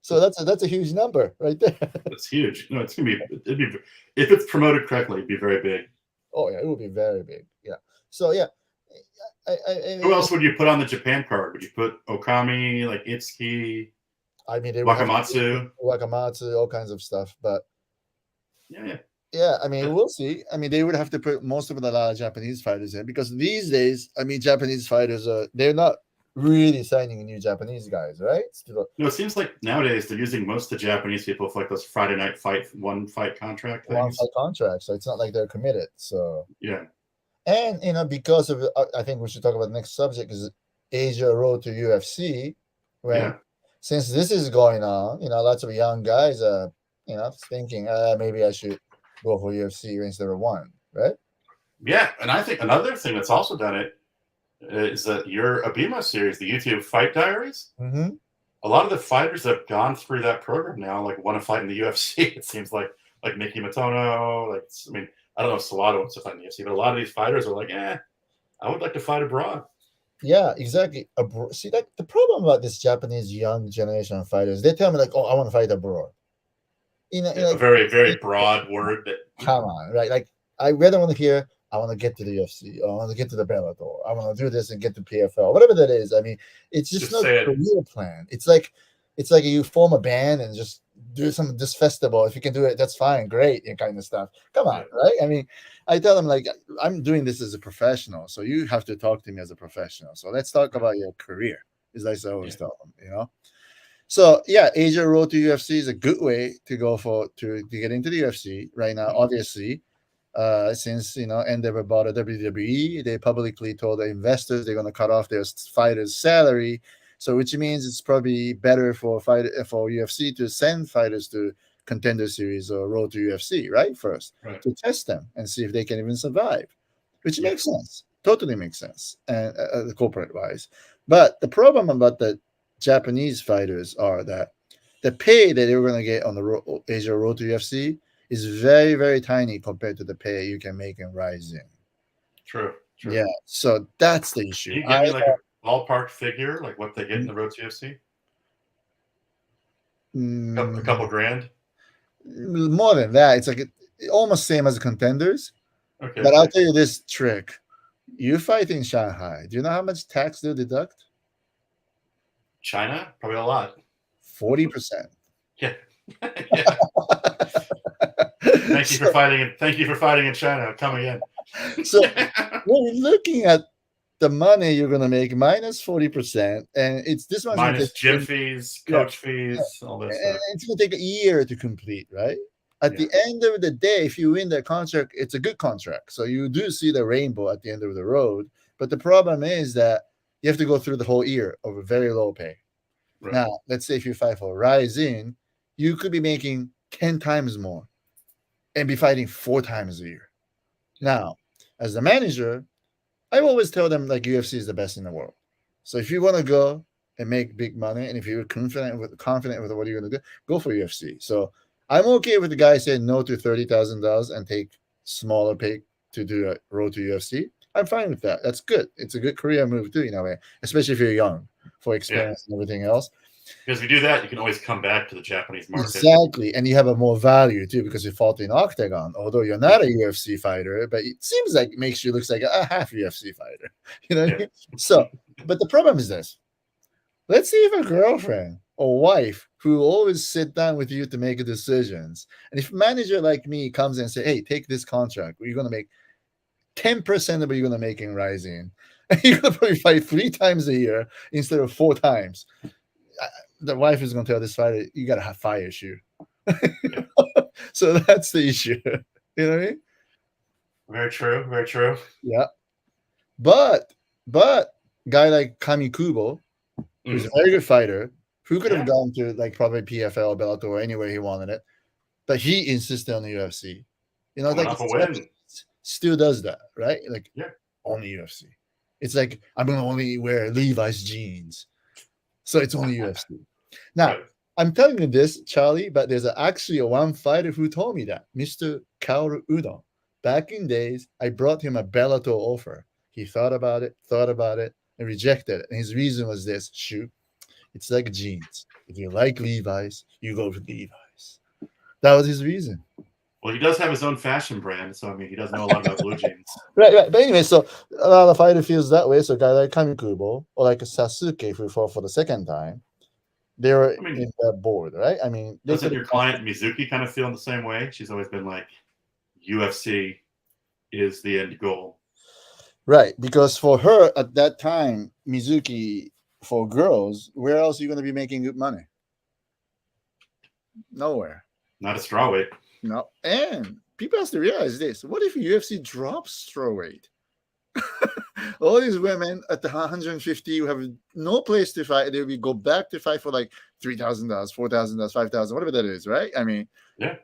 So that's a huge number right there. That's huge. No, it'd be if it's promoted correctly, it'd be very big. Oh yeah, it would be very big. Yeah. So yeah. Who else would you put on the Japan card? Would you put Okami, like Itsuki? Wakamatsu, all kinds of stuff, but yeah. Yeah, I mean, we'll see. I mean, they would have to put most of the lot of Japanese fighters in because these days, I mean, Japanese fighters they're not really signing new Japanese guys, right? Still, No, it seems like nowadays they're using most of the Japanese people for like those Friday night fight, one fight contract one things. fight contract, so it's not like they're committed. So Yeah. and because of I think we should talk about the next subject is Asia Road to UFC. When Yeah. since this is going on, lots of young guys are thinking maybe I should go for UFC instead of one, right? Yeah. And I think another thing that's also done it is that your Abima series, the YouTube Fight Diaries, Mm-hmm. a lot of the fighters that have gone through that program now, like want to fight in the UFC. It seems like Nikki Matono, I mean, I don't know if Sawada wants to fight in the UFC, but a lot of these fighters are like, I would like to fight abroad. Yeah, exactly. See, like the problem about this Japanese young generation of fighters, they tell me like, "Oh, I want to fight abroad." A very, very broad word that come on, right? Like, I rather want to hear, "I want to get to the UFC, or I want to get to the Bellator, I want to do this and get to PFL, whatever that is." I mean, it's just just no say it. career plan. It's like you form a band and just do this festival. If you can do it, that's fine, great, and kind of stuff. Come on, right? I mean, I tell them like I'm doing this as a professional, so you have to talk to me as a professional. So let's talk about your career, as I always tell them. So yeah, Asia Road to UFC is a good way to go to get into the UFC right now. Obviously, since Endeavor bought a WWE, they publicly told the investors they're going to cut off their fighters' salary. So which means it's probably better for UFC to send fighters to Contender Series or Road to UFC first to test them and see if they can even survive, which makes sense. Totally makes sense, and corporate wise. But the problem about the Japanese fighters are that the pay that they're going to get on the Asia Road to UFC is very, very tiny compared to the pay you can make in RIZIN. True. Yeah, so that's the issue. Can you give me like a ballpark figure, like what they get in the Road to UFC? A couple grand? More than that. It's like almost same as Contenders. Okay. But I'll tell you this trick. You fight in Shanghai. Do you know how much tax they'll deduct? China? Probably a lot. 40%. Yeah. Yeah. Thank you for fighting in China. Come again. So when you're looking at the money you're going to make minus 40%, and it's this one's minus gym fees, coach fees, all that stuff. It's going to take a year to complete, right? At the end of the day, if you win that contract, it's a good contract. So you do see the rainbow at the end of the road. But the problem is that you have to go through the whole year of a very low pay. Right. Now, let's say if you fight for RIZIN, you could be making 10 times more and be fighting 4 times a year. Now, as the manager, I always tell them like UFC is the best in the world. So if you want to go and make big money, and if you're confident with what you're going to do, go for UFC. So I'm okay with the guy saying no to $30,000 and take smaller pay to do a road to UFC. I'm fine with that. That's good. It's a good career move too, in a way, especially if you're young, for experience and everything else. Because if you do that, you can always come back to the Japanese market. Exactly. And you have a more value too, because you fought in Octagon, although you're not a UFC fighter, but it seems like it makes you look like a half UFC fighter. You know what I mean? So, but the problem is this. Let's see if a girlfriend or wife who always sit down with you to make decisions, and if a manager like me comes and say, hey, take this contract, you're going to make 10% of what you're going to make in RIZIN, and you're going to probably fight 3 times a year instead of 4 times. The wife is going to tell this fighter, you got to have fire issue. So that's the issue. You know what I mean? Very true. Very true. Yeah. But guy like Kami Kubo, who's a very good fighter, who could have gone to like probably PFL, Bellator, anywhere he wanted it, but he insisted on the UFC. You know, like still does that, right? Like only UFC. It's like I'm gonna only wear Levi's jeans, so it's only UFC. Now I'm telling you this, Charlie, but there's actually a one fighter who told me that, Mr. Kaoru Udon. Back in days, I brought him a Bellator offer. He thought about it, and rejected it. And his reason was this: shoot, it's like jeans. If you like Levi's, you go for Levi's. That was his reason. Well, he does have his own fashion brand, so I mean, he does know a lot about blue jeans. Right. But anyway, so a lot of fighter feels that way. So a guy like Kamikubo or like Sasuke, who fought for the second time, they were in that board, right? I mean, doesn't your client Mizuki kind of feel in the same way? She's always been like, UFC is the end goal. Right, because for her at that time, Mizuki, for girls, where else are you going to be making good money? Nowhere. Not a strawweight. No. And people have to realize this. What if UFC drops strawweight? All these women at the 150 who have no place to fight, they'll go back to fight for like $3,000, $4,000, $5,000, whatever that is, right? I mean, yeah,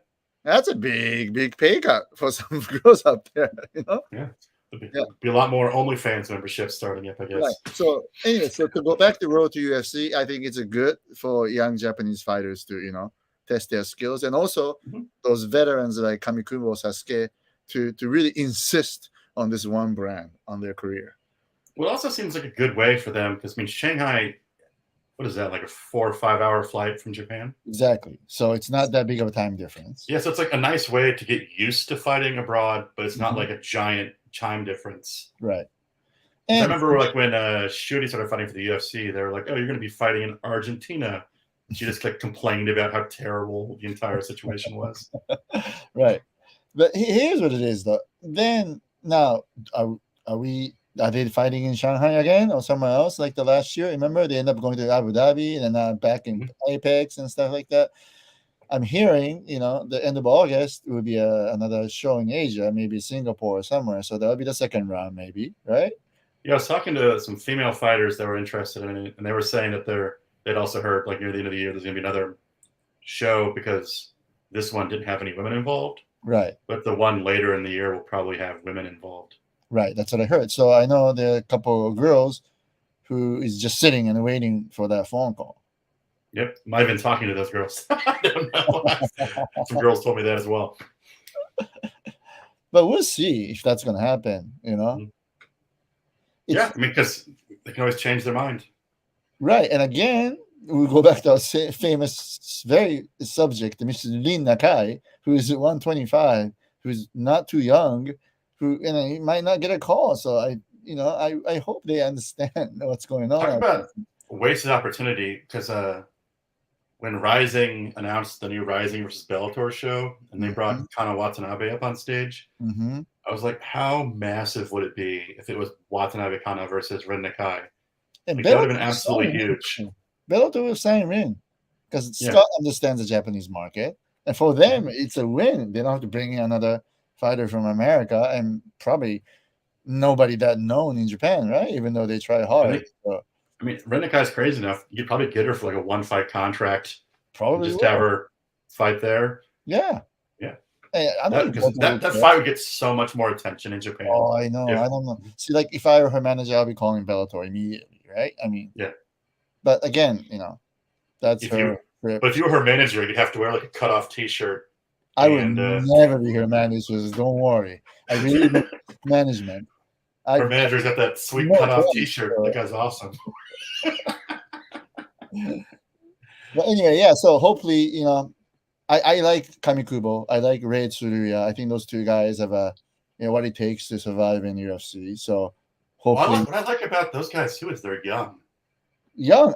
that's a big pay cut for some girls out there, you know? Yeah. Be a lot more OnlyFans memberships starting up, I guess. Right. So anyway, so to go back the road to UFC, I think it's a good for young Japanese fighters to, you know, test their skills, and also those veterans like Kamikubo, Sasuke, to really insist on this one brand on their career. Well, it also seems like a good way for them because, I mean, Shanghai, what is that, like a 4 or 5 hour flight from Japan? Exactly. So it's not that big of a time difference. Yeah, so it's like a nice way to get used to fighting abroad, but it's not like a giant time difference. Right. And I remember like when Shuri started fighting for the UFC, they were like, oh, you're going to be fighting in Argentina. She just like complained about how terrible the entire situation was. Right. But here's what it is, though. Then now, are they fighting in Shanghai again or somewhere else like the last year? Remember, they end up going to Abu Dhabi and then back in Apex and stuff like that. I'm hearing, you know, the end of August will be another show in Asia, maybe Singapore or somewhere. So that'll be the second round, maybe, right? Yeah, I was talking to some female fighters that were interested in it, and they were saying that they'd also heard like near the end of the year there's going to be another show because this one didn't have any women involved. Right. But the one later in the year will probably have women involved. Right. That's what I heard. So I know there are a couple of girls who is just sitting and waiting for that phone call. Yep. Might have been talking to those girls. I don't know. Some girls told me that as well. But we'll see if that's going to happen, you know? Yeah. I mean, because they can always change their mind. Right. And again, we go back to our famous, very subject, Mr. Rin Nakai, who is 125, who's not too young, who, you know, he might not get a call. So I hope they understand what's going on. Talk about wasted opportunity, because when RIZIN announced the new RIZIN versus Bellator show, and they brought Kana Watanabe up on stage, I was like, how massive would it be if it was Watanabe Kana versus Rin Nakai? Like, that would have been absolutely huge. Bellator will sign Rin because Scott understands the Japanese market, and for them it's a win. They don't have to bring in another fighter from America, and probably nobody that known in Japan, right? Even though they try hard. I mean, Rin Nakai's crazy enough. You'd probably get her for like a 1-fight contract. Probably just have her fight there. Yeah. Hey, that fight would get so much more attention in Japan. Oh, I know. I don't know. See, like if I were her manager, I'll be calling Bellator immediately, right? I mean, But again, you know, that's her. But if you were her manager, you'd have to wear like a cutoff T-shirt. I would never be her manager. Don't worry. I really need management. Her manager's got that sweet cutoff T-shirt. That guy's awesome. But anyway, yeah. So hopefully, you know, I like Kamikubo. I like Rei Tsuruya. I think those two guys have what it takes to survive in UFC. So hopefully, what I like about those guys too is they're young.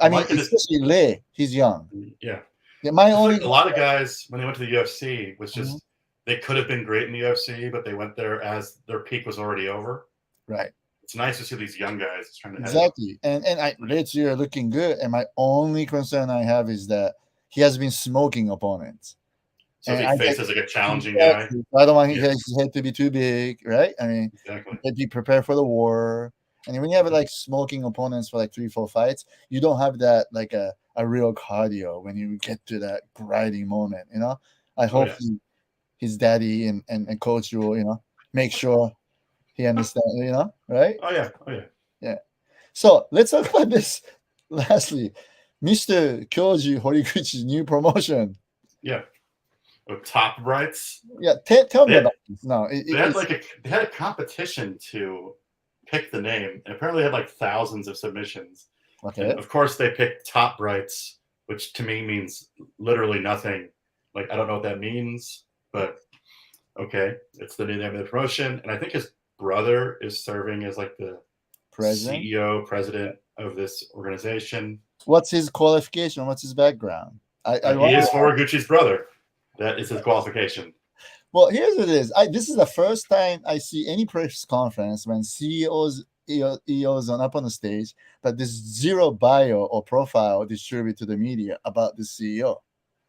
I mean, especially Lei. He's young. Yeah. A lot of guys when they went to the UFC was just they could have been great in the UFC, but they went there as their peak was already over. Right. It's nice to see these young guys trying to and Rei Tsuruya looking good. And my only concern I have is that he has been smoking opponents. So he faces like a challenging guy. I don't want his head to be too big, right? I mean, be prepared for the war. And when you have like smoking opponents for like 3-4 fights, you don't have that like a real cardio when you get to that grinding moment, you know? I hope his daddy and coach will, you know, make sure he understands, you know, right? Oh yeah. So let's talk about this lastly. Mr. Kyoji Horiguchi's new promotion. Yeah. Top Rights. Yeah, tell me about this. No, they had a competition to pick the name, and apparently they had like thousands of submissions. Okay. And of course, they picked Top Rights, which to me means literally nothing. Like, I don't know what that means, but okay, it's the new name of the promotion. And I think his brother is serving as like the president of this organization. What's his qualification? What's his background? He is Horiguchi's brother. That is his qualification. Well, here's what it is. This is the first time I see any press conference when CEOs, EOs on up on the stage, but there's zero bio or profile distributed to the media about the CEO.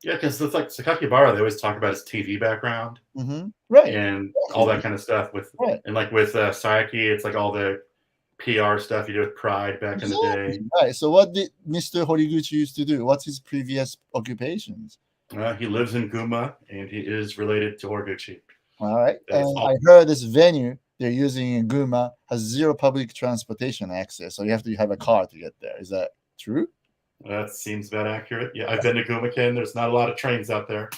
Yeah, because it's like Sakakibara, they always talk about his TV background, right, and all that kind of stuff. With and like with Sayaki, it's like all the PR stuff you did with Pride back in the day. Right. So what did Mr. Horiguchi used to do? What's his previous occupations? He lives in Guma, and he is related to Horiguchi. All right. And I heard this venue they're using in Guma has zero public transportation access, so you have to have a car to get there. Is that true? That seems about accurate. Yeah, I've been to Gumakin. There's not a lot of trains out there.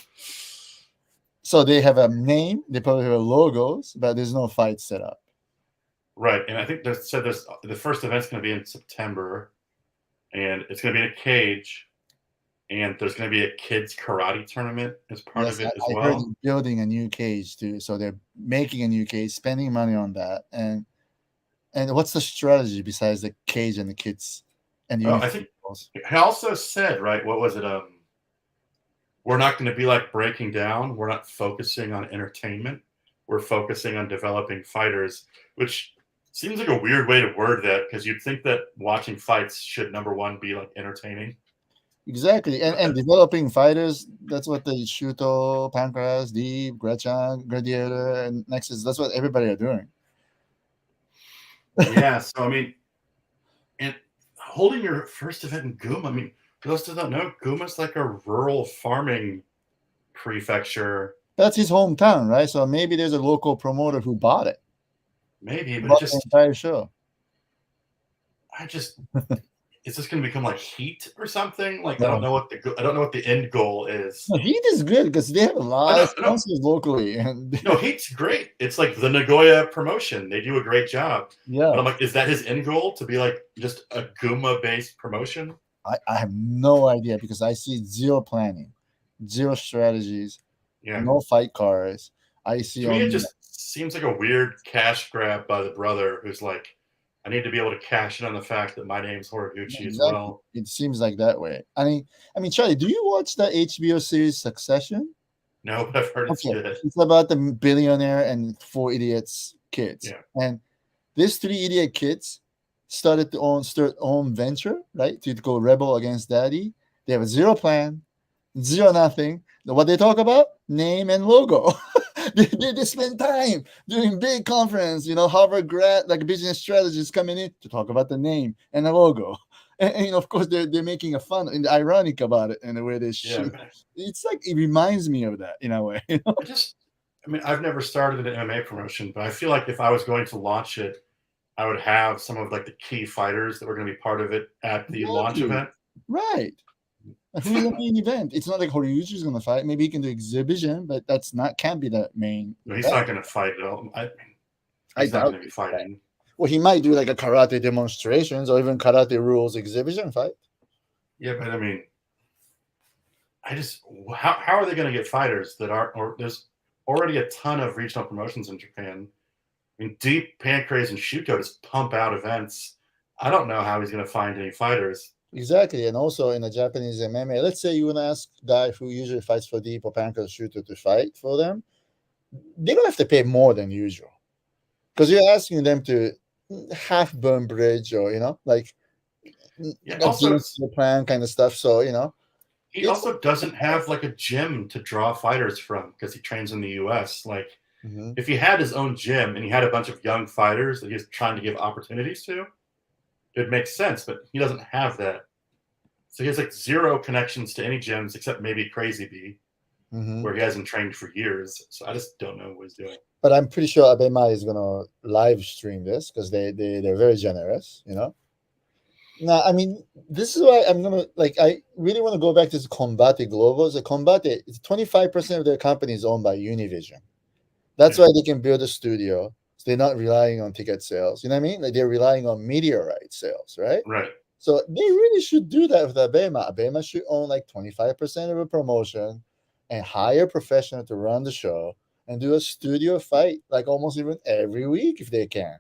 So they have a name, they probably have logos, but there's no fight set up. Right, and I think there's the first event's going to be in September, and it's going to be in a cage, and there's going to be a kids karate tournament as part of it as well. I heard they're building a new cage too, so they're making a new cage, spending money on that, and what's the strategy besides the cage and the kids? And I think he also said, right, what was it? We're not going to be like breaking down. We're not focusing on entertainment. We're focusing on developing fighters, which seems like a weird way to word that, because you'd think that watching fights should, number one, be like entertaining. Exactly. And developing fighters, that's what the Shuto, Pancras, Deep, Gretchen, Gladiator, and Nexus, that's what everybody are doing. Yeah, so I mean, and holding your first event in Guma, I mean, for those who don't know, Guma's like a rural farming prefecture. That's his hometown, right? So maybe there's a local promoter who bought it. Maybe, but just the entire show. Is this going to become like Heat or something? Like, I don't know what the end goal is. No, Heat is good because they have a lot of sponsors locally. And no, Heat's great. It's like the Nagoya promotion. They do a great job. Yeah. But I'm like, is that his end goal, to be like just a Guma-based promotion? I have no idea, because I see zero planning, zero strategies, no fight cards. I see. To me, it just seems like a weird cash grab by the brother who's like, I need to be able to cash in on the fact that my name's Horiguchi as well. It seems like that way. I mean, Charlie, do you watch the HBO series Succession? No, but I've heard it's good. It's about the billionaire and 4 idiots kids. Yeah. And these 3 idiot kids started to start own venture, right? To go rebel against daddy. They have a zero plan, zero nothing. What they talk about? Name and logo. They spend time doing big conference, Harvard grad, like business strategists coming in to talk about the name and the logo. And of course, they're making a fun and ironic about it in the way they shoot. It's like, it reminds me of that in a way. I've never started an MMA promotion, but I feel like if I was going to launch it, I would have some of like the key fighters that were going to be part of it at the launch event. Right. Who's the main event? It's not like Horiguchi is going to fight. Maybe he can do exhibition, but can't be the main. No, he's not going to fight at all. He's not going to be fighting. Well, he might do like a karate demonstrations or even karate rules exhibition fight. Yeah, but I mean, how are they going to get fighters that aren't? Or there's already a ton of regional promotions in Japan. I mean, Deep, Pancrase, and Shuto just pump out events. I don't know how he's going to find any fighters. Exactly, and also in the Japanese MMA, let's say you want to ask a guy who usually fights for Deep or Pancrase Shuto to fight for them, they don't have to pay more than usual, because you're asking them to half burn bridge or also the plan kind of stuff. So he also doesn't have like a gym to draw fighters from, because he trains in the U.S. Like, if he had his own gym and he had a bunch of young fighters that he was trying to give opportunities to, it makes sense, but he doesn't have that. So he has like zero connections to any gyms except maybe Crazy B, where he hasn't trained for years. So I just don't know what he's doing. But I'm pretty sure ABEMA is going to live stream this, because they're very generous, Now, I mean, this is why I'm going to, I really want to go back to this Combate Global. So Combate, 25% of their company is owned by Univision. That's why they can build a studio. They're not relying on ticket sales. You know what I mean? Like, they're relying on media rights sales, right? Right. So they really should do that with ABEMA. ABEMA should own like 25% of a promotion and hire a professional to run the show and do a studio fight like almost even every week if they can.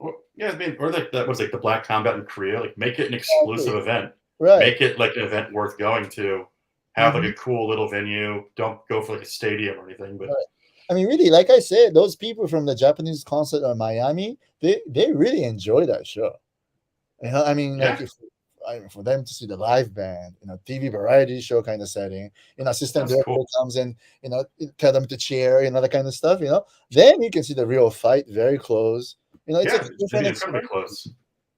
Well, yeah, I mean, or like that was like the Black Combat in Korea. Like, make it an exclusive event. Right. Make it like an event worth going to. Have like a cool little venue. Don't go for like a stadium or anything, but I mean, really, like I said, those people from the Japanese concert in Miami, they really enjoy that show. You know, I mean, like Yeah, if I mean, for them to see the live band, TV variety show kind of setting, assistant that's director cool. comes in, tell them to cheer, that kind of stuff, then you can see the real fight very close. It's a Yeah, it'd different be incredibly experience. close.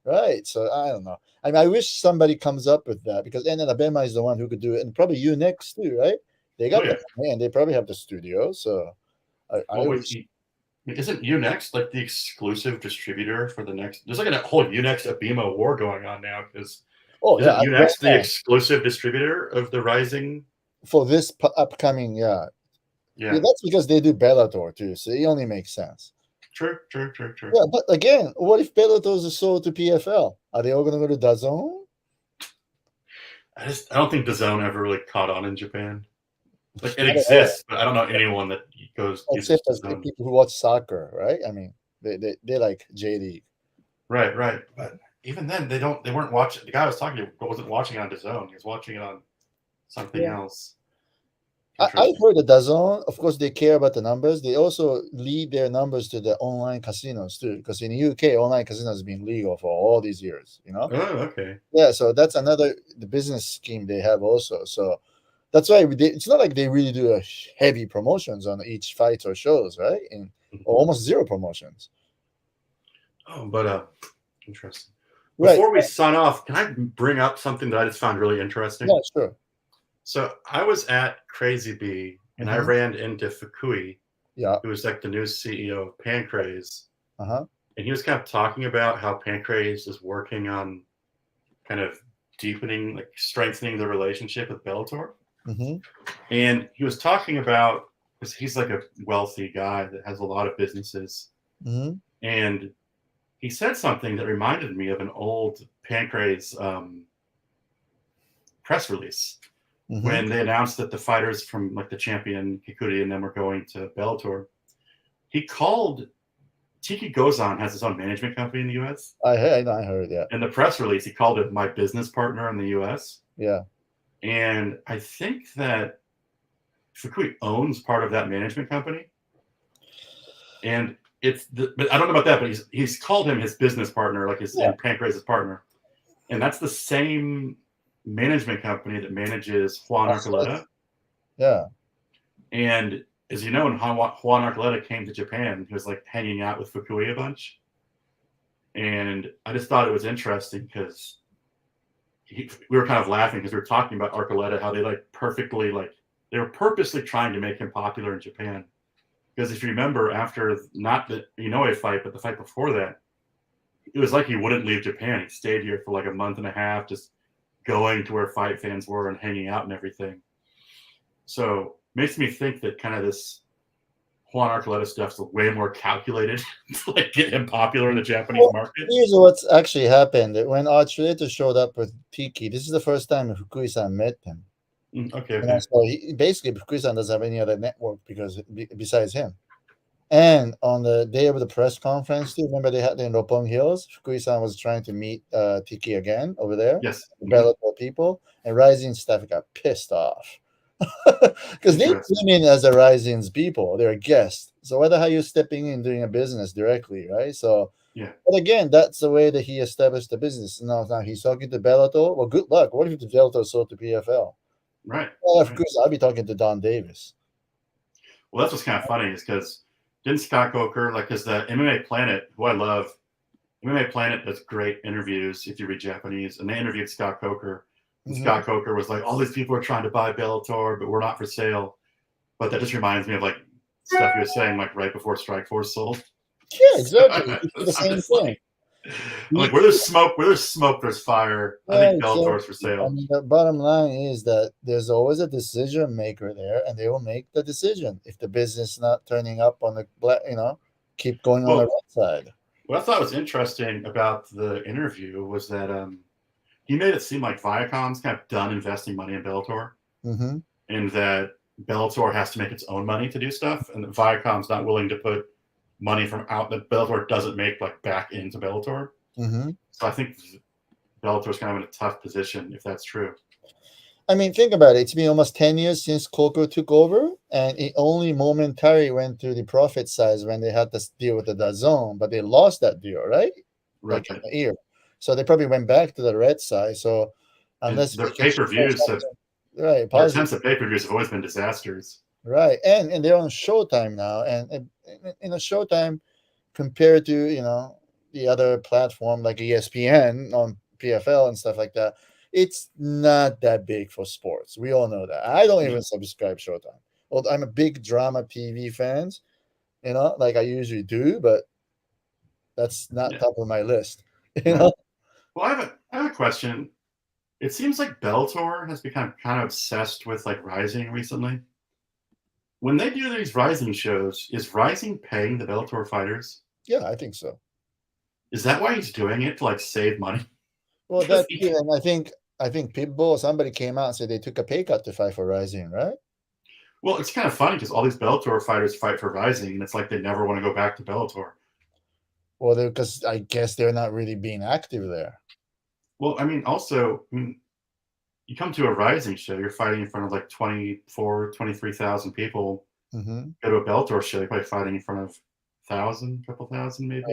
Right. So I don't know. I mean, I wish somebody comes up with that because Alabama is the one who could do it, and probably you next too, right? They Oh got the yeah. money and they probably have the studio. So I Well, wait, wish. isn't Unext like the exclusive distributor for the next? There's like a whole Unext Abima war going on now because Oh isn't yeah, Unext the exclusive distributor of the RIZIN? for this upcoming, yeah. Yeah, Yeah, that's because they do Bellator too, so it only makes sense. true, true, true, true. Yeah, but again, what if Bellator is sold to PFL? Are they all going to go to DAZN? I don't think DAZN ever really caught on in Japan. Like it Not at all. exists, but I don't know anyone that uses Except as the DAZN. people who watch soccer, right? I mean, they like J League. Right, right. But even then, they weren't watching. The guy I was talking to wasn't watching it on DAZN. He was watching it on something Yeah. else. I've heard that DAZN, of course, they care about the numbers. They also lead their numbers to the online casinos too, because in the UK, online casinos have been legal for all these years. Oh, okay. Yeah, so that's the business scheme they have also. So that's why it's not like they really do a heavy promotions on each fight or shows, right? And or almost zero promotions. Oh, but interesting. Right. Before we sign off, can I bring up something that I just found really interesting? Yeah, sure. So I was at Crazy Bee and I ran into Fukui, Yeah. who was like the new CEO of Pancrase. Uh-huh. And he was kind of talking about how Pancrase is working on kind of deepening, like strengthening the relationship with Bellator. And he was talking about, because he's like a wealthy guy that has a lot of businesses. And he said something that reminded me of an old Pancrase press release when they announced that the fighters from like the champion Kikuchi and them were going to Bellator. He called Tiki Gozan has his own management company in the U.S. I heard, yeah. In the press release, he called it my business partner in the U.S. Yeah. And I think that Fukui owns part of that management company. And but I don't know about that, but he's called him his business partner, like his in Pancrase's partner. And that's the same management company that manages Juan Archuleta. Yeah. And as you know, when Juan Archuleta came to Japan, he was like hanging out with Fukui a bunch. And I just thought it was interesting because we were kind of laughing because we were talking about Archuleta, how they they were purposely trying to make him popular in Japan. Because if you remember, after not the Inoue fight, but the fight before that, it was like he wouldn't leave Japan. He stayed here for like a month and a half, just going to where fight fans were and hanging out and everything. So makes me think that kind of this Juan Archuleta stuff's way more calculated to like get him popular in the Japanese market. Here's what's actually happened. When Archuleta showed up with Tiki, this is the first time Fukui-san met him. Okay. So basically, Fukui-san doesn't have any other network besides him. And on the day of the press conference, too, remember they had in Roppongi Hills? Fukui-san was trying to meet Tiki again over there. Yes. The Bellator people. And RIZIN staff got pissed off. Because they came in as a RIZIN's people. They're a guest. So what the hell are you stepping in doing a business directly, right? So, yeah. But again, that's the way that he established the business. Now he's talking to Bellator. Well, good luck. What if the Bellator sold to PFL? Right. Well, of course, I'll be talking to Don Davis. Well, that's what's kind of funny is because didn't Scott Coker, like, because the MMA Planet, who I love, MMA Planet does great interviews if you read Japanese, and they interviewed Scott Coker. And Scott Coker was like, all these people are trying to buy Bellator, but we're not for sale. But that just reminds me of like stuff you were saying, like right before Strikeforce sold. Yeah, exactly. It's the same thing. Like where there's smoke, there's fire. I think Bellator's for sale. I mean, the bottom line is that there's always a decision maker there, and they will make the decision if the business is not turning up on the keep going on the right side. What I thought was interesting about the interview was that he made it seem like Viacom's kind of done investing money in Bellator, and that Bellator has to make its own money to do stuff, and that Viacom's not willing to put money from out that Bellator doesn't make like back into Bellator. So I think Bellator's kind of in a tough position if that's true. I mean, think about it. It's been almost 10 years since Coco took over, and it only momentarily went to the profit size when they had this deal with the DAZN, but they lost that deal, right? Right. Like in a year. So they probably went back to the red side. So And unless their they can show pay-per-views have something, right, their positive, attempts at pay-per-views have always been disasters. right, and they're on Showtime now, and in a Showtime compared to the other platform like ESPN on PFL and stuff like that, it's not that big for sports. We all know that. I don't even subscribe Showtime. Well, I'm a big drama TV fans, like I usually do, but that's not Yeah. top of my list. Well, I have a question. It seems like Bellator has become kind of obsessed with like RIZIN recently. When they do these RIZIN shows, is RIZIN paying the Bellator fighters? Yeah, I think so. Is that why he's doing it, to like save money? Well, that and I think Pitbull or somebody came out and said they took a pay cut to fight for RIZIN, right? Well, it's kind of funny because all these Bellator fighters fight for RIZIN, and it's like they never want to go back to Bellator. Well, because I guess they're not really being active there. Well, I mean, also, you come to a RIZIN show, you're fighting in front of like 24, 23,000 people. Mm-hmm. Go to a Bellator show, you're probably fighting in front of 1,000, couple thousand, maybe.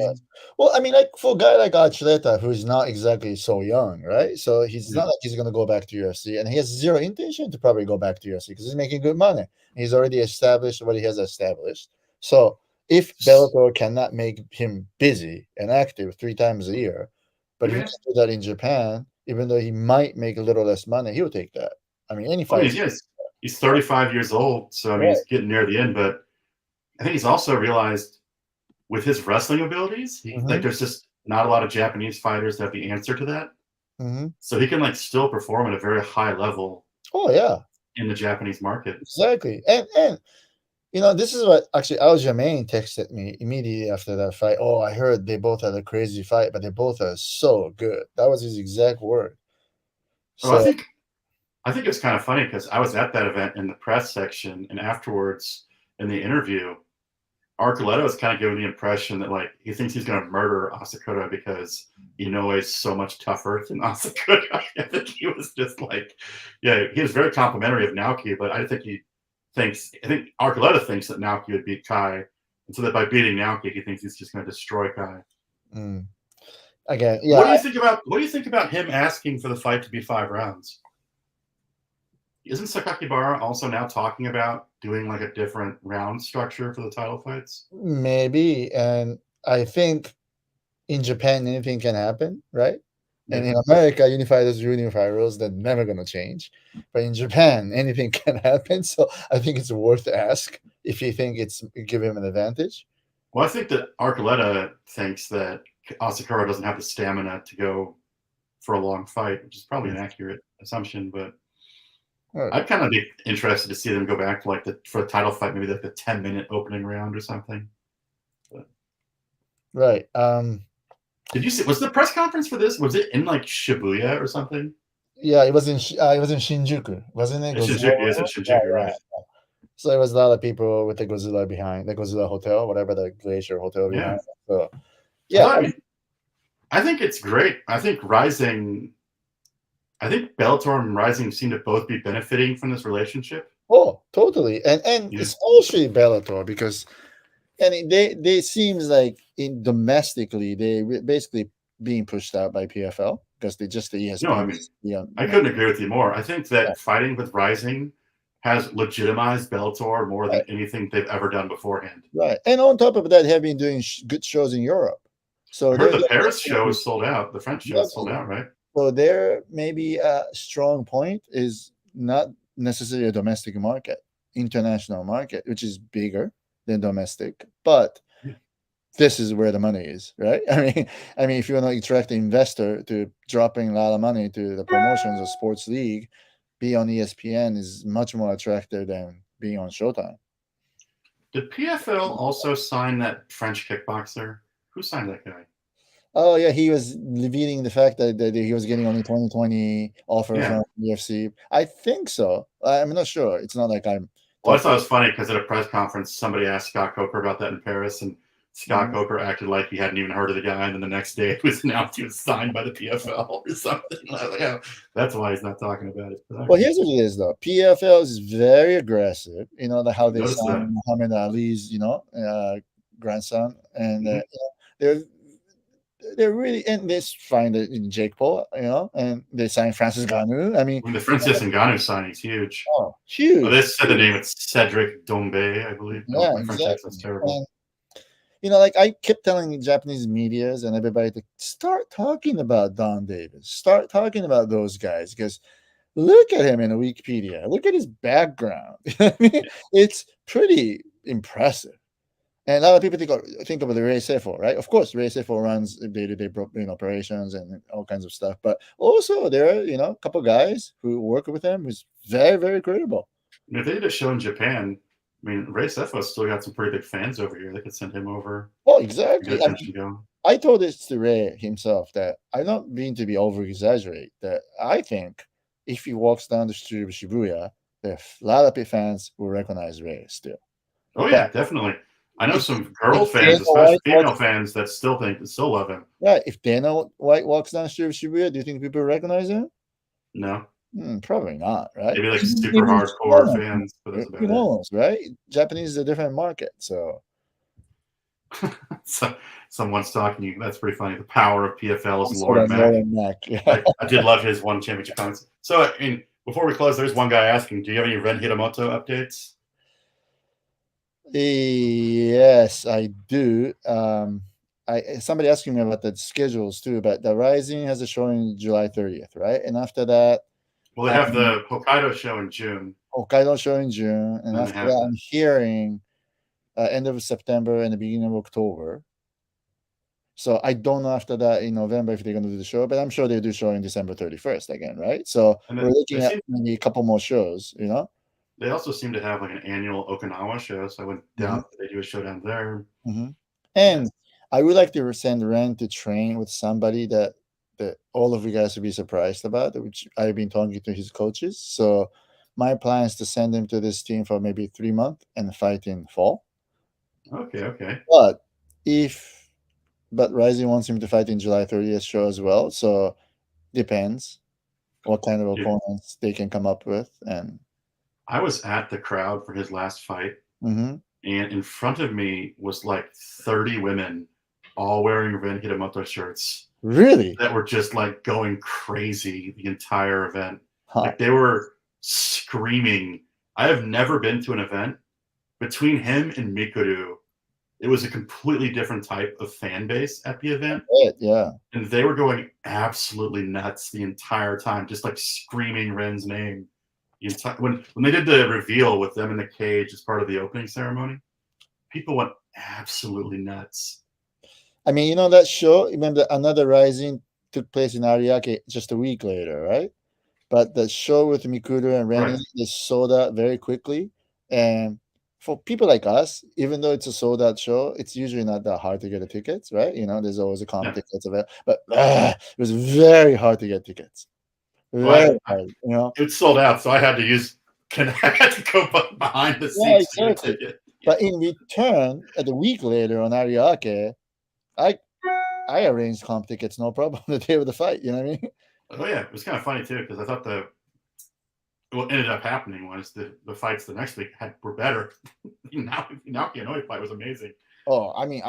Well, I mean, like for a guy like Archuleta, who's not exactly so young, right? So he's not like he's going to go back to UFC, and he has zero intention to probably go back to UFC because he's making good money. He's already established what he has established. So if Bellator cannot make him busy and active 3 times a year, but if he can do that in Japan, even though he might make a little less money, he'll take that. I mean, any fight. He's 35 years old, so I mean, he's getting near the end. But I think he's also realized with his wrestling abilities, like there's just not a lot of Japanese fighters that have the answer to that. So he can like still perform at a very high level. Oh yeah, in the Japanese market. Exactly, and this is what actually Aljamain texted me immediately after that fight. Oh, I heard they both had a crazy fight, but they both are so good. That was his exact word. So I think it's kind of funny because I was at that event in the press section, and afterwards in the interview, Archuleta is kind of giving the impression that like he thinks he's going to murder Asakura because Inoue is so much tougher than Asakura. I think he was just like, he was very complimentary of Naoki, but I think Archuleta thinks that Naoki would beat Kai, and so that by beating Naoki, he thinks he's just going to destroy Kai. Again, yeah. What do you think about him asking for the fight to be 5 rounds? Isn't Sakakibara also now talking about doing like a different round structure for the title fights? Maybe, and I think in Japan anything can happen, right? And in America, unified rules that never going to change. But in Japan, anything can happen. So I think it's worth to ask if you think it's give him an advantage. Well, I think that Archuleta thinks that Asakura doesn't have the stamina to go for a long fight, which is probably an accurate assumption, but I'd kind of be interested to see them go back to for a title fight, maybe like the 10-minute opening round or something. But. Right. Did you see? Was the press conference for this? Was it in like Shibuya or something? Yeah, it was in Shinjuku, wasn't it? Shinjuku, yes, it's Shinjuku, right? So it was a lot of people with the Godzilla behind, the Godzilla Hotel, whatever the Glacier Hotel behind. So, I think it's great. I think Bellator and RIZIN seem to both be benefiting from this relationship. Oh, totally, and especially Bellator because, they seems like domestically they basically being pushed out by PFL because they just the ESPN. No, I mean, I couldn't agree with you more. I think that fighting with RIZIN has legitimized Bellator more than anything they've ever done beforehand. Right, and on top of that, they have been doing good shows in Europe. So I heard the Paris show is sold out. The French show is sold out, right? So there maybe a strong point is not necessarily a domestic market, international market, which is bigger than domestic, but this is where the money is, right? I mean, if you want to attract an investor to dropping a lot of money to the promotions of sports league, be on ESPN is much more attractive than being on Showtime. Did PFL also sign that French kickboxer? Who signed that guy? Oh yeah, he was revealing the fact that he was getting only 2020 offer from UFC. I think so. I'm not sure. It's not like I'm. Well, I thought it was funny because at a press conference, somebody asked Scott Coker about that in Paris, and Scott Coker acted like he hadn't even heard of the guy, and then the next day it was announced he was signed by the PFL or something. I was like, yeah, that's why he's not talking about it. Well, here's what it is, though. PFL is very aggressive. You know, how they signed Muhammad Ali's, grandson, and they're really, and they find it in Jake Paul, and they signed Francis Ngannou. I mean, the Francis Ngannou signing is huge. Oh, huge. Oh, they said the name. It's Cedric Doumbé, I believe. Yeah, my French accent's terrible. And, I kept telling Japanese medias and everybody to start talking about Don Davis, start talking about those guys, because look at him in Wikipedia. Look at his background. I mean, it's pretty impressive. And a lot of people think of the Ray Sefo, right? Of course, Ray Sefo runs day-to-day operations and all kinds of stuff. But also there are, a couple guys who work with him who's very, very credible. If they did a show in Japan, I mean, Ray Sefo's still got some pretty big fans over here. They could send him over. Well, exactly. I told this to Ray himself that I'm not being to be over-exaggerate, that I think if he walks down the street of Shibuya, there are a lot of fans who recognize Ray still. Oh, yeah, definitely. I know some girl fans, especially female fans, that still love him. Yeah, if Dana White walks down the street of Shibuya, do you think people recognize him? No. Probably not, right? Maybe like super hardcore fans, but that's about who knows, right? Japanese is a different market, so. Someone's talking to you. That's pretty funny. The power of PFL is Lord Mack. Yeah. I did love his one championship comments. So, I mean, before we close, there's one guy asking, do you have any Ren Hitamoto updates? Yes, I do. Somebody asking me about the schedules too, but the RIZIN has a show in July 30th, right? And after that, well, they have the Hokkaido show in June. And after that, I'm hearing end of September and the beginning of October. So I don't know after that in November if they're going to do the show, but I'm sure they do show in December 31st again, right? So we're looking at maybe a couple more shows, They also seem to have like an annual Okinawa show, so I went down. They do a show down there. And I would like to send Ren to train with somebody that all of you guys would be surprised about, which I've been talking to his coaches. So my plan is to send him to this team for maybe 3 months and fight in fall. Okay. But RIZIN wants him to fight in July 30th show as well. So depends what kind of opponents they can come up with. And I was at the crowd for his last fight, and in front of me was like 30 women, all wearing Ren Hitamoto shirts. Really? That were just like going crazy the entire event. Like they were screaming. I have never been to an event between him and Mikuru. It was a completely different type of fan base at the event. Yeah. And they were going absolutely nuts the entire time, just like screaming Ren's name. When they did the reveal with them in the cage as part of the opening ceremony, people went absolutely nuts. I mean, that show, remember another RIZIN took place in Ariake just a week later, right? But the show with Mikuru and Ren is sold out very quickly. And for people like us, even though it's a sold out show, it's usually not that hard to get the tickets, right? There's always a comp tickets available. But it was very hard to get tickets. Very hard, It's sold out, so I had to go behind the scenes to get a ticket. But in return, a week later on Ariake, I arranged comp tickets, no problem, the day of the fight. You know what I mean? Oh yeah, it was kind of funny too, because I thought what ended up happening was the fights the next week were better. Naoki Inoue fight was amazing. Oh, I mean,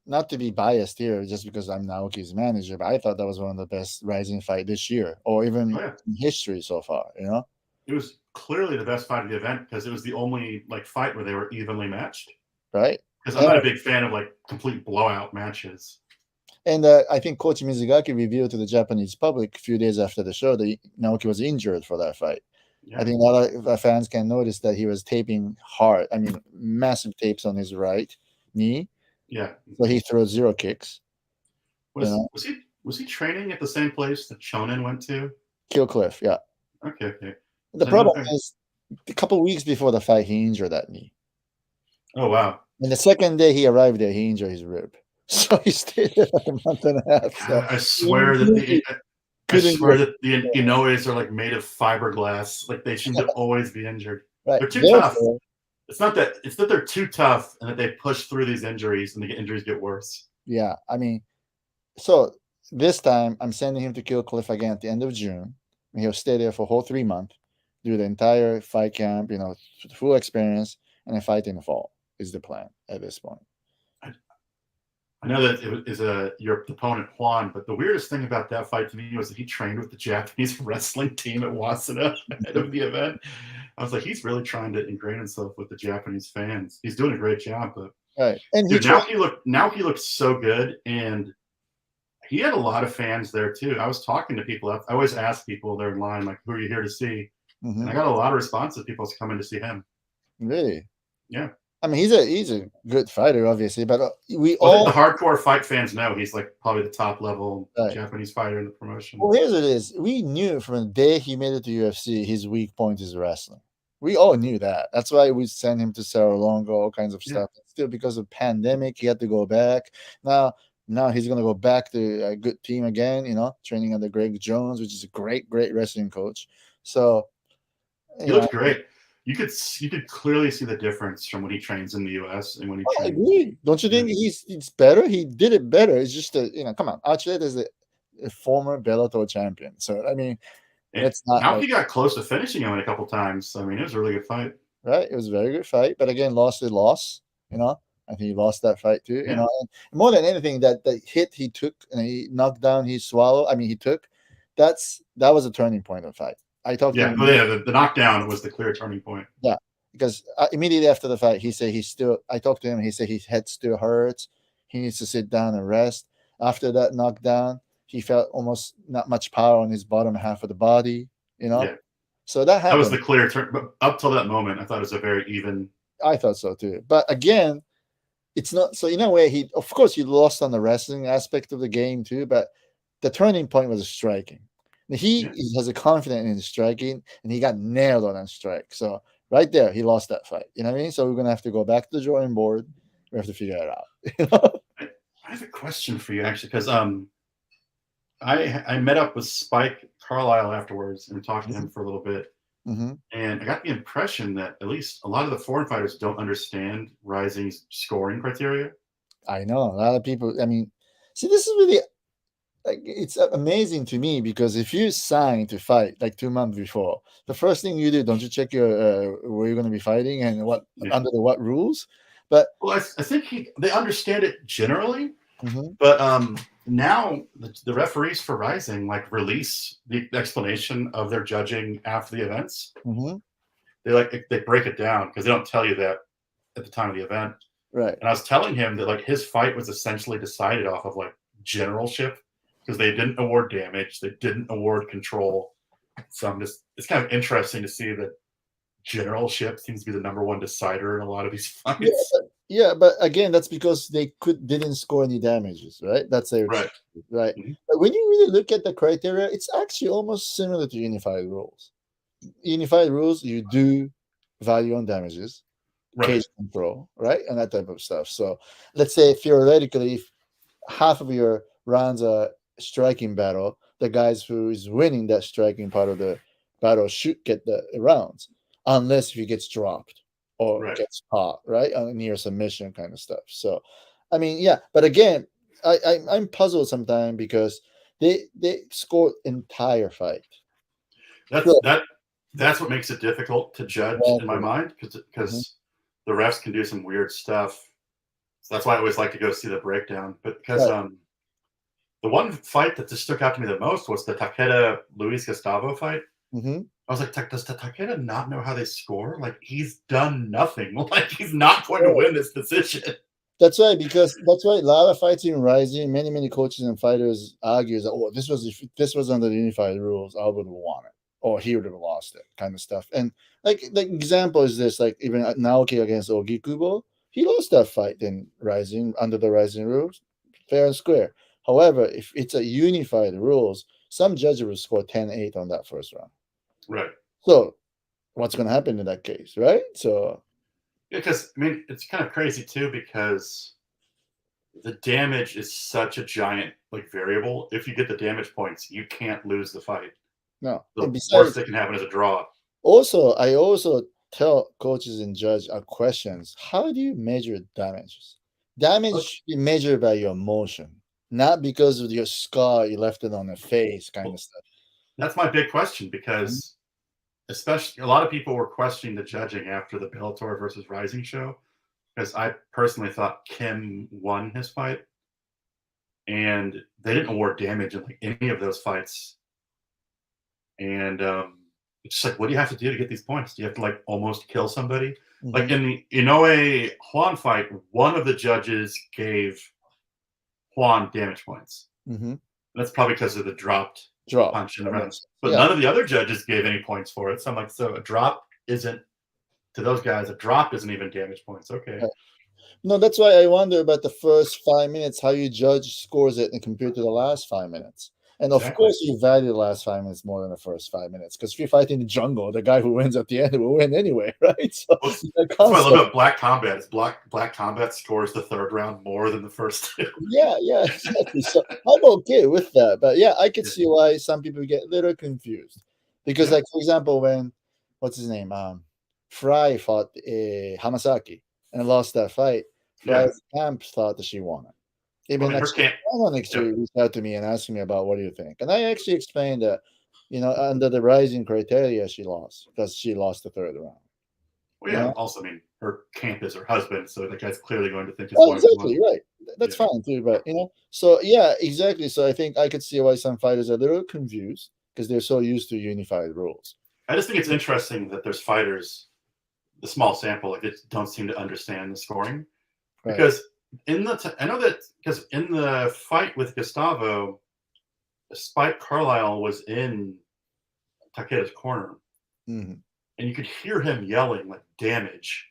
not to be biased here, just because I'm Naoki's manager, but I thought that was one of the best RIZIN fight this year, or even in history so far. It was clearly the best fight of the event because it was the only fight where they were evenly matched. Right. Because I'm not a big fan of complete blowout matches. And I think Coach Mizugaki revealed to the Japanese public a few days after the show that Naoki was injured for that fight. Yeah. I think a lot of fans can notice that he was taping hard. I mean, massive tapes on his right knee. Yeah. So he throws 0 kicks. Was he training at the same place that Chonin went to? Killcliff, yeah. Okay. The problem is a couple of weeks before the fight, he injured that knee. Oh, wow. And the second day he arrived there, he injured his rib. So he stayed there for a month and a half. So I swear that the Inoues are made of fiberglass. They seem to always be injured. Right. They're too tough. It's not that they're too tough and that they push through these injuries and the injuries get worse. Yeah, I mean, so this time I'm sending him to Kill Cliff again at the end of June. And he'll stay there for a whole 3 months, do the entire fight camp, full experience, and then fight in the fall is the plan at this point. I know that it is your opponent Juan, but the weirdest thing about that fight to me was that he trained with the Japanese wrestling team at Waseda ahead of the event. I was like, he's really trying to ingrain himself with the Japanese fans. He's doing a great job, but right. And dude, now he looks so good, and he had a lot of fans there too. I was talking to people. I always ask people there in line, like, who are you here to see? And I got a lot of responses. People coming to see him. Really? Yeah. I mean, he's a good fighter, obviously, but the hardcore fight fans know he's like probably the top level Japanese fighter in the promotion. Well, here's what it is. We knew from the day he made it to UFC, his weak point is wrestling. We all knew that. That's why we sent him to Cerro Longo, all kinds of stuff. Still, because of pandemic, he had to go back. Now he's going to go back to a good team again, training under Greg Jones, which is a great wrestling coach. So he looks great. You could clearly see the difference from when he trains in the US and when he trains. I agree. Don't you think it's better? He did it better. It's just come on. Archuleta is a former Bellator champion. So I mean, it's not. Now he got close to finishing him a couple times. I mean, it was a really good fight. Right, it was a very good fight, but again, loss. I think he lost that fight too. And more than anything, that hit he took and he knocked down, he swallowed. I mean, he took. That was a turning point of the fight. I talked to him. The knockdown was the clear turning point. Yeah, because immediately after the fight, he said I talked to him. He said his head still hurts. He needs to sit down and rest. After that knockdown, he felt almost not much power on his bottom half of the body. Yeah. So that happened. That was the clear turn. But up till that moment, I thought it was a very even. I thought so too. But again, it's not. So in a way, he lost on the wrestling aspect of the game too. But the turning point was striking. He has a confidence in his striking, and he got nailed on that strike. So right there, he lost that fight. You know what I mean? So we're gonna have to go back to the drawing board. We have to figure it out. I have a question for you actually, because I met up with Spike Carlisle afterwards and talked to him for a little bit, and I got the impression that at least a lot of the foreign fighters don't understand RIZIN's scoring criteria. I know a lot of people. I mean, see, this is really. It's amazing to me because if you sign to fight like 2 months before, the first thing you do, don't you check your where you're going to be fighting and under what rules? But I think they understand it generally, but now the referees for RIZIN release the explanation of their judging after the events. They break it down because they don't tell you that at the time of the event. Right. And I was telling him that his fight was essentially decided off of generalship. Because they didn't award damage, they didn't award control. So it's kind of interesting to see that generalship seems to be the number one decider in a lot of these fights. Yeah, but again, that's because they didn't score any damages, right? That's their right. But when you really look at the criteria, it's actually almost similar to unified rules. Unified rules, you do value on damages, cage control, right, and that type of stuff. So let's say theoretically, if half of your rounds are striking battle, the guys who is winning that striking part of the battle should get the rounds, unless if he gets dropped or gets caught, right, near submission kind of stuff. So, I mean, but again, I'm puzzled sometimes because they scored entire fight. That's what makes it difficult to judge in my mind because the refs can do some weird stuff. So that's why I always like to go see the breakdown. But because the one fight that just stuck out to me the most was the Takeda Luis Gustavo fight. I was like, does Takeda not know how they score? He's done nothing. He's not going to win this decision. That's right, because that's why a lot of fights in RIZIN, many coaches and fighters argue that, if this was under the unified rules, I would have won it, or he would have lost it, kind of stuff. And the example is this, even Naoki against Ogikubo, he lost that fight in RIZIN under the RIZIN rules, fair and square. However, if it's a unified rules, some judge will score 10-8 on that first round. Right. So what's going to happen in that case, right? So because it's kind of crazy too because the damage is such a giant variable. If you get the damage points, you can't lose the fight. No. The worst that can happen is a draw. Also, I tell coaches and judge our questions, how do you measure damages? Damage should be measured by your emotion, not because of your scar you left it on the face kind of stuff. That's my big question because especially a lot of people were questioning the judging after the Bellator versus RIZIN show because I personally thought Kim won his fight, and they didn't award damage in like any of those fights. And it's just like, what do you have to do to get these points? Do you have to like almost kill somebody? Like in the Inoue Juan fight, one of the judges gave Juan damage points. That's probably because of the dropped punch in the round. But none of the other judges gave any points for it. So I'm like, so a drop isn't, to those guys, a drop isn't even damage points. Okay. No, that's why I wonder about the first 5 minutes, how you judge scores it and compare to the last 5 minutes. And of course, you value the last 5 minutes more than the first 5 minutes because if you fight in the jungle, the guy who wins at the end will win anyway, right? So that's what I love about Black Combat. Is Black Combat scores the third round more than the first two. Yeah, exactly. So I'm okay with that, but yeah, I could see why some people get a little confused because, like for example, when what's his name, Fry fought Hamasaki and lost that fight. Fry's camp thought that she won it. Even someone actually reached out to me and asked me about what do you think, and I actually explained that, under the RIZIN criteria, she lost because she lost the third round. Well, yeah. Also, I mean, her camp is her husband, so the guy's clearly going to think it's exactly right. That's fine too, but so yeah, exactly. So I think I could see why some fighters are a little confused because they're so used to unified rules. I just think it's interesting that there's fighters, the small sample, like, that don't seem to understand the scoring because. I know that because in the fight with Gustavo, Spike Carlisle was in Takeda's corner, and you could hear him yelling like "damage,"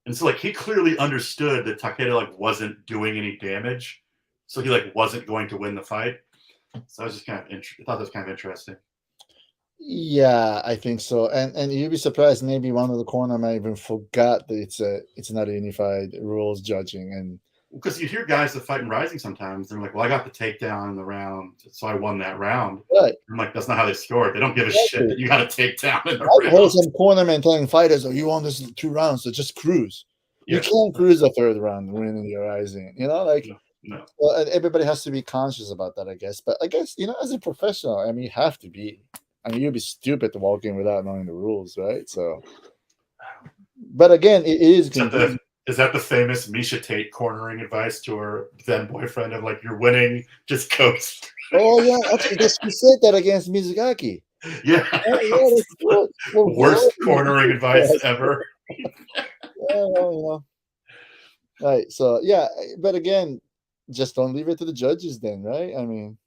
and so like he clearly understood that Takeda like wasn't doing any damage, so he like wasn't going to win the fight. So I was just kind of I thought that was kind of interesting. Yeah, I think so, and you'd be surprised. Maybe one of the corner might even forgot that it's not a unified rules judging, and because you hear guys that fight in RIZIN sometimes, they're like, "Well, I got the takedown in the round, so I won that round." Right? I'm like, that's not how they score it. They don't give a shit that you got a takedown in the round. I heard some cornermen telling fighters, "Oh, you won this 2 rounds, so just cruise." You can't cruise the third round winning your RIZIN. No. Well, everybody has to be conscious about that, I guess. But I guess as a professional, I mean, you have to be. I mean, you'd be stupid to walk in without knowing the rules, right? So, but again, it is. Is that the famous Misha Tate cornering advice to her then boyfriend of like, you're winning, just coast? Oh yeah, actually, she said that against Mizugaki. Yeah, worst cornering advice ever. Right. So yeah, but again, just don't leave it to the judges, then, right? I mean.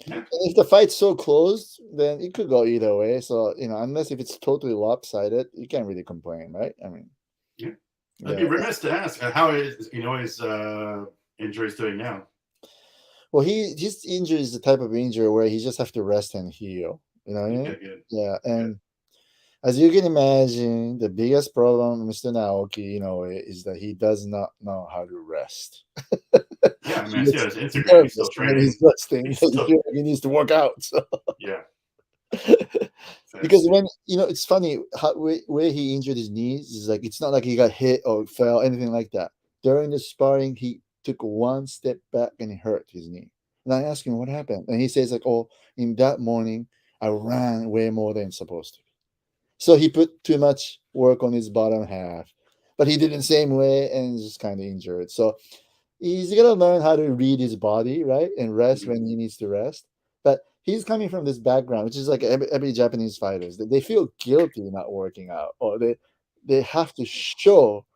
If the fight's so close, then it could go either way. So, unless if it's totally lopsided, you can't really complain, right? I mean, I'd be remiss to ask how is his injuries doing now? Well, his injury is the type of injury where he just have to rest and heal. You know what I mean? Good. Yeah, and as you can imagine, the biggest problem, Mr. Naoki, is that he does not know how to rest. Yeah, I mean, I see on his Instagram, he's still training. He's resting. He needs to work out. So. Yeah. Because when it's funny how where he injured his knees is like it's not like he got hit or fell, anything like that. During the sparring, he took one step back and he hurt his knee. And I asked him what happened, and he says like, "Oh, in that morning, I ran way more than supposed to." So he put too much work on his bottom half, but he did it the same way and just kind of injured. So he's gonna learn how to read his body, right, and rest when he needs to rest. But he's coming from this background, which is like every Japanese fighters. They feel guilty not working out, or they have to show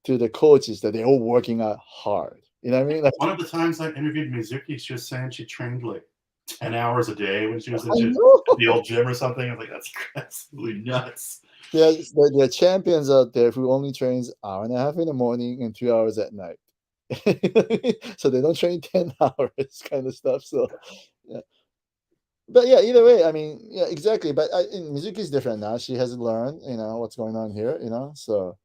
to the coaches that they're all working out hard. You know what I mean? Like, one of the times I interviewed Mizuki, she was saying she trained like 10 hours a day when she was in the old gym or something. I'm like, that's absolutely nuts. Yeah, there are champions out there who only trains hour and a half in the morning and 2 hours at night. So they don't train 10 hours kind of stuff. So yeah. But yeah, either way, I mean, yeah, exactly. But Mizuki's different now. She has learned, what's going on here, so,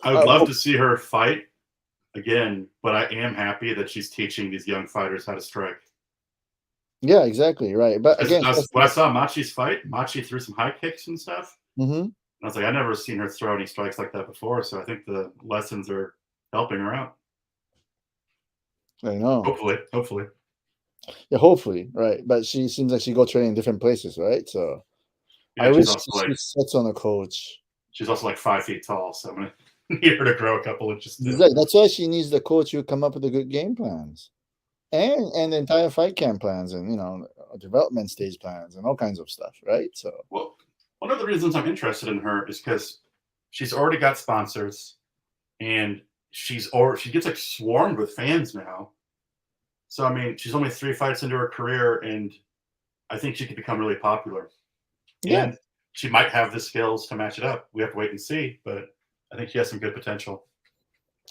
I would love to see her fight again, but I am happy that she's teaching these young fighters how to strike. Yeah, exactly. Right. But again, When I saw Machi's fight, Machi threw some high kicks and stuff. mm-hmm. I was like, I've never seen her throw any strikes like that before. So I think the lessons are helping her out. I know. Hopefully. Yeah, hopefully, right. But she seems like she go train in different places, right? So I Yeah, wish she sets on a coach. she's also like 5 feet tall, so I'm gonna need her to grow a couple inches too. Exactly. That's why she needs the coach who come up with the good game plans and the entire fight camp plans and development stage plans and all kinds of stuff, right? So well, one of the reasons I'm interested in her is because she's already got sponsors and she gets like swarmed with fans now. So I mean, she's only 3 fights into her career, and I think she could become really popular. yeah, And she might have the skills to match it up. We have to wait and see, but I think she has some good potential.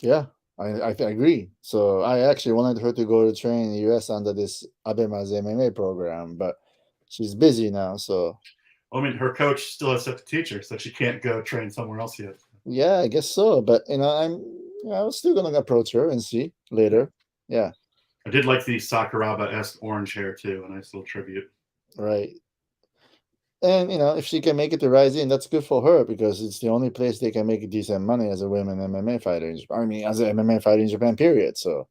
yeah, I agree. So I actually wanted her to go to train in the US under this Abema's MMA program, but she's busy now. So Well, I mean, her coach still has to teach her, so she can't go train somewhere else yet. yeah, I guess so. But I'm still gonna approach her and see later. Yeah, I did like the Sakuraba-esque orange hair too, a nice little tribute. right. And if she can make it to RIZIN, that's good for her because it's the only place they can make decent money as a women MMA fighter. I mean, as an MMA fighter in Japan, period. So,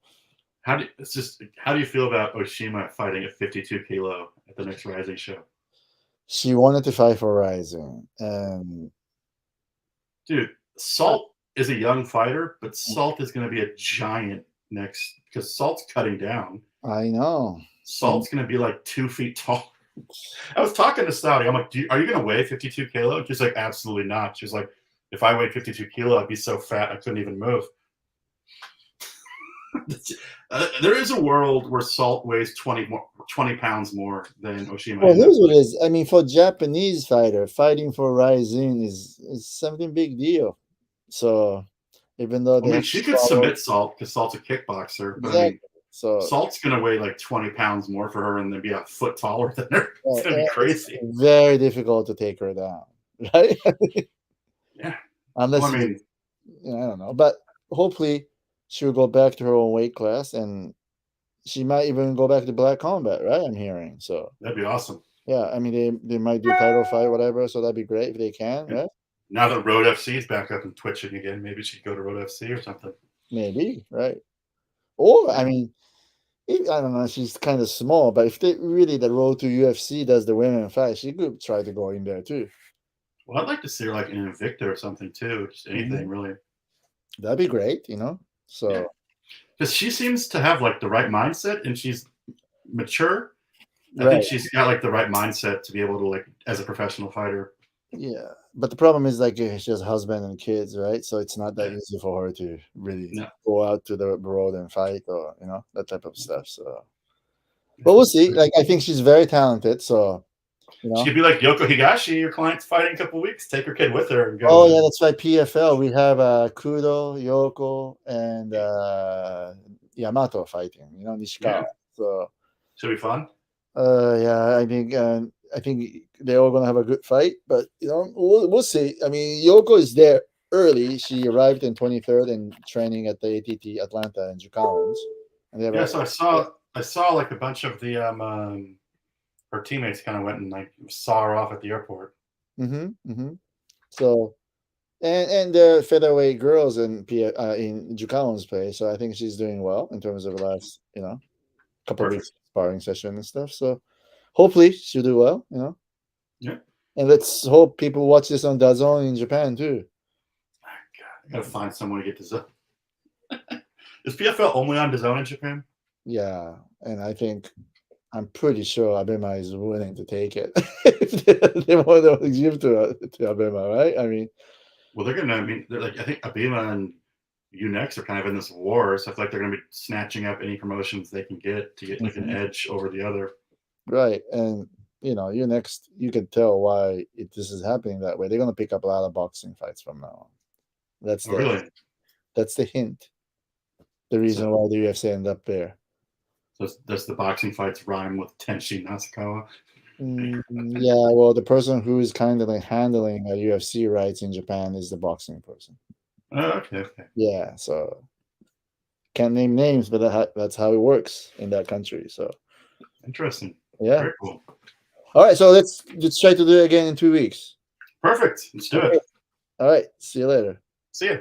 How do you feel about Oshima fighting at 52 kilo at the next RIZIN show? she wanted to fight for RIZIN, and Dude, Salt is a young fighter, but Salt is going to be a giant next because Salt's cutting down. I know Salt's going to be like 2 feet tall. I was talking to Saudi. I'm like, are you going to weigh 52 kilo? She's like, absolutely not. She's like, if I weighed 52 kilo, I'd be so fat I couldn't even move. There is a world where Salt weighs 20 pounds more than Oshima. Well, here's what it is. I mean, for Japanese fighter, fighting for RIZIN is something big deal. So, even though she could submit Salt because Salt's a kickboxer, but exactly. I mean, Salt's going to weigh like 20 pounds more for her and then be a foot taller than her. It's going to be crazy. It's very difficult to take her down, right? Yeah. Unless I don't know, but hopefully she'll go back to her own weight class, and she might even go back to black combat, right? I'm hearing. So that'd be awesome. Yeah, I mean they might do title fight, whatever. So that'd be great if they can, right? Now that Road FC is back up and twitching again, maybe she'd go to Road FC or something. Maybe, right? Or I mean, I don't know. She's kind of small, but if the road to UFC does the women fight, she could try to go in there too. Well, I'd like to see her like in Invicta or something too. Just anything really. That'd be great, So because she seems to have like the right mindset and she's mature. I right. think she's got like the right mindset to be able to like as a professional fighter. Yeah, but the problem is like she has a husband and kids, right? So it's not that easy for her to really go out to the road and fight or that type of stuff. So, but we'll see. Like I think she's very talented. So, she could be like Yoko Higashi. Your client's fighting in a couple of weeks. Take her kid with her and go. Oh yeah, that's right. PFL. We have Kudo, Yoko, and Yamato fighting. Nishikawa. Yeah. So should be fun. Yeah, I think they're all gonna have a good fight, but we'll see. I mean, Yoko is there early. She arrived in 23rd and training at the ATT Atlanta and Jucowans. So I saw like a bunch of the her teammates kind of went and like saw her off at the airport. So, and the featherweight girls in Jucowans play, so I think she's doing well in terms of the last couple of weeks sparring session and stuff. So hopefully she'll do well, Yeah. And let's hope people watch this on DAZN in Japan too. Oh, God, I gotta find someone to get DAZN. Is PFL only on DAZN in Japan? Yeah, and I'm pretty sure Abema is willing to take it. They want to give to Abema, right? I mean, well, they're like I think Abema and UNEX are kind of in this war, so I feel like they're going to be snatching up any promotions they can get to get like an edge over the other. Right, and UNEX, you can tell why this is happening that way. They're going to pick up a lot of boxing fights from now on. That's the hint. The reason why the UFC ended up there. So does the boxing fights rhyme with Tenshi Nasukawa? Yeah, well, the person who is kind of like handling UFC rights in Japan is the boxing person. Oh, okay. Yeah, so can't name names, but that's how it works in that country. So interesting. Yeah. Very cool. All right, so let's try to do it again in 2 weeks. Perfect. Let's do it. All right. See you later. See ya.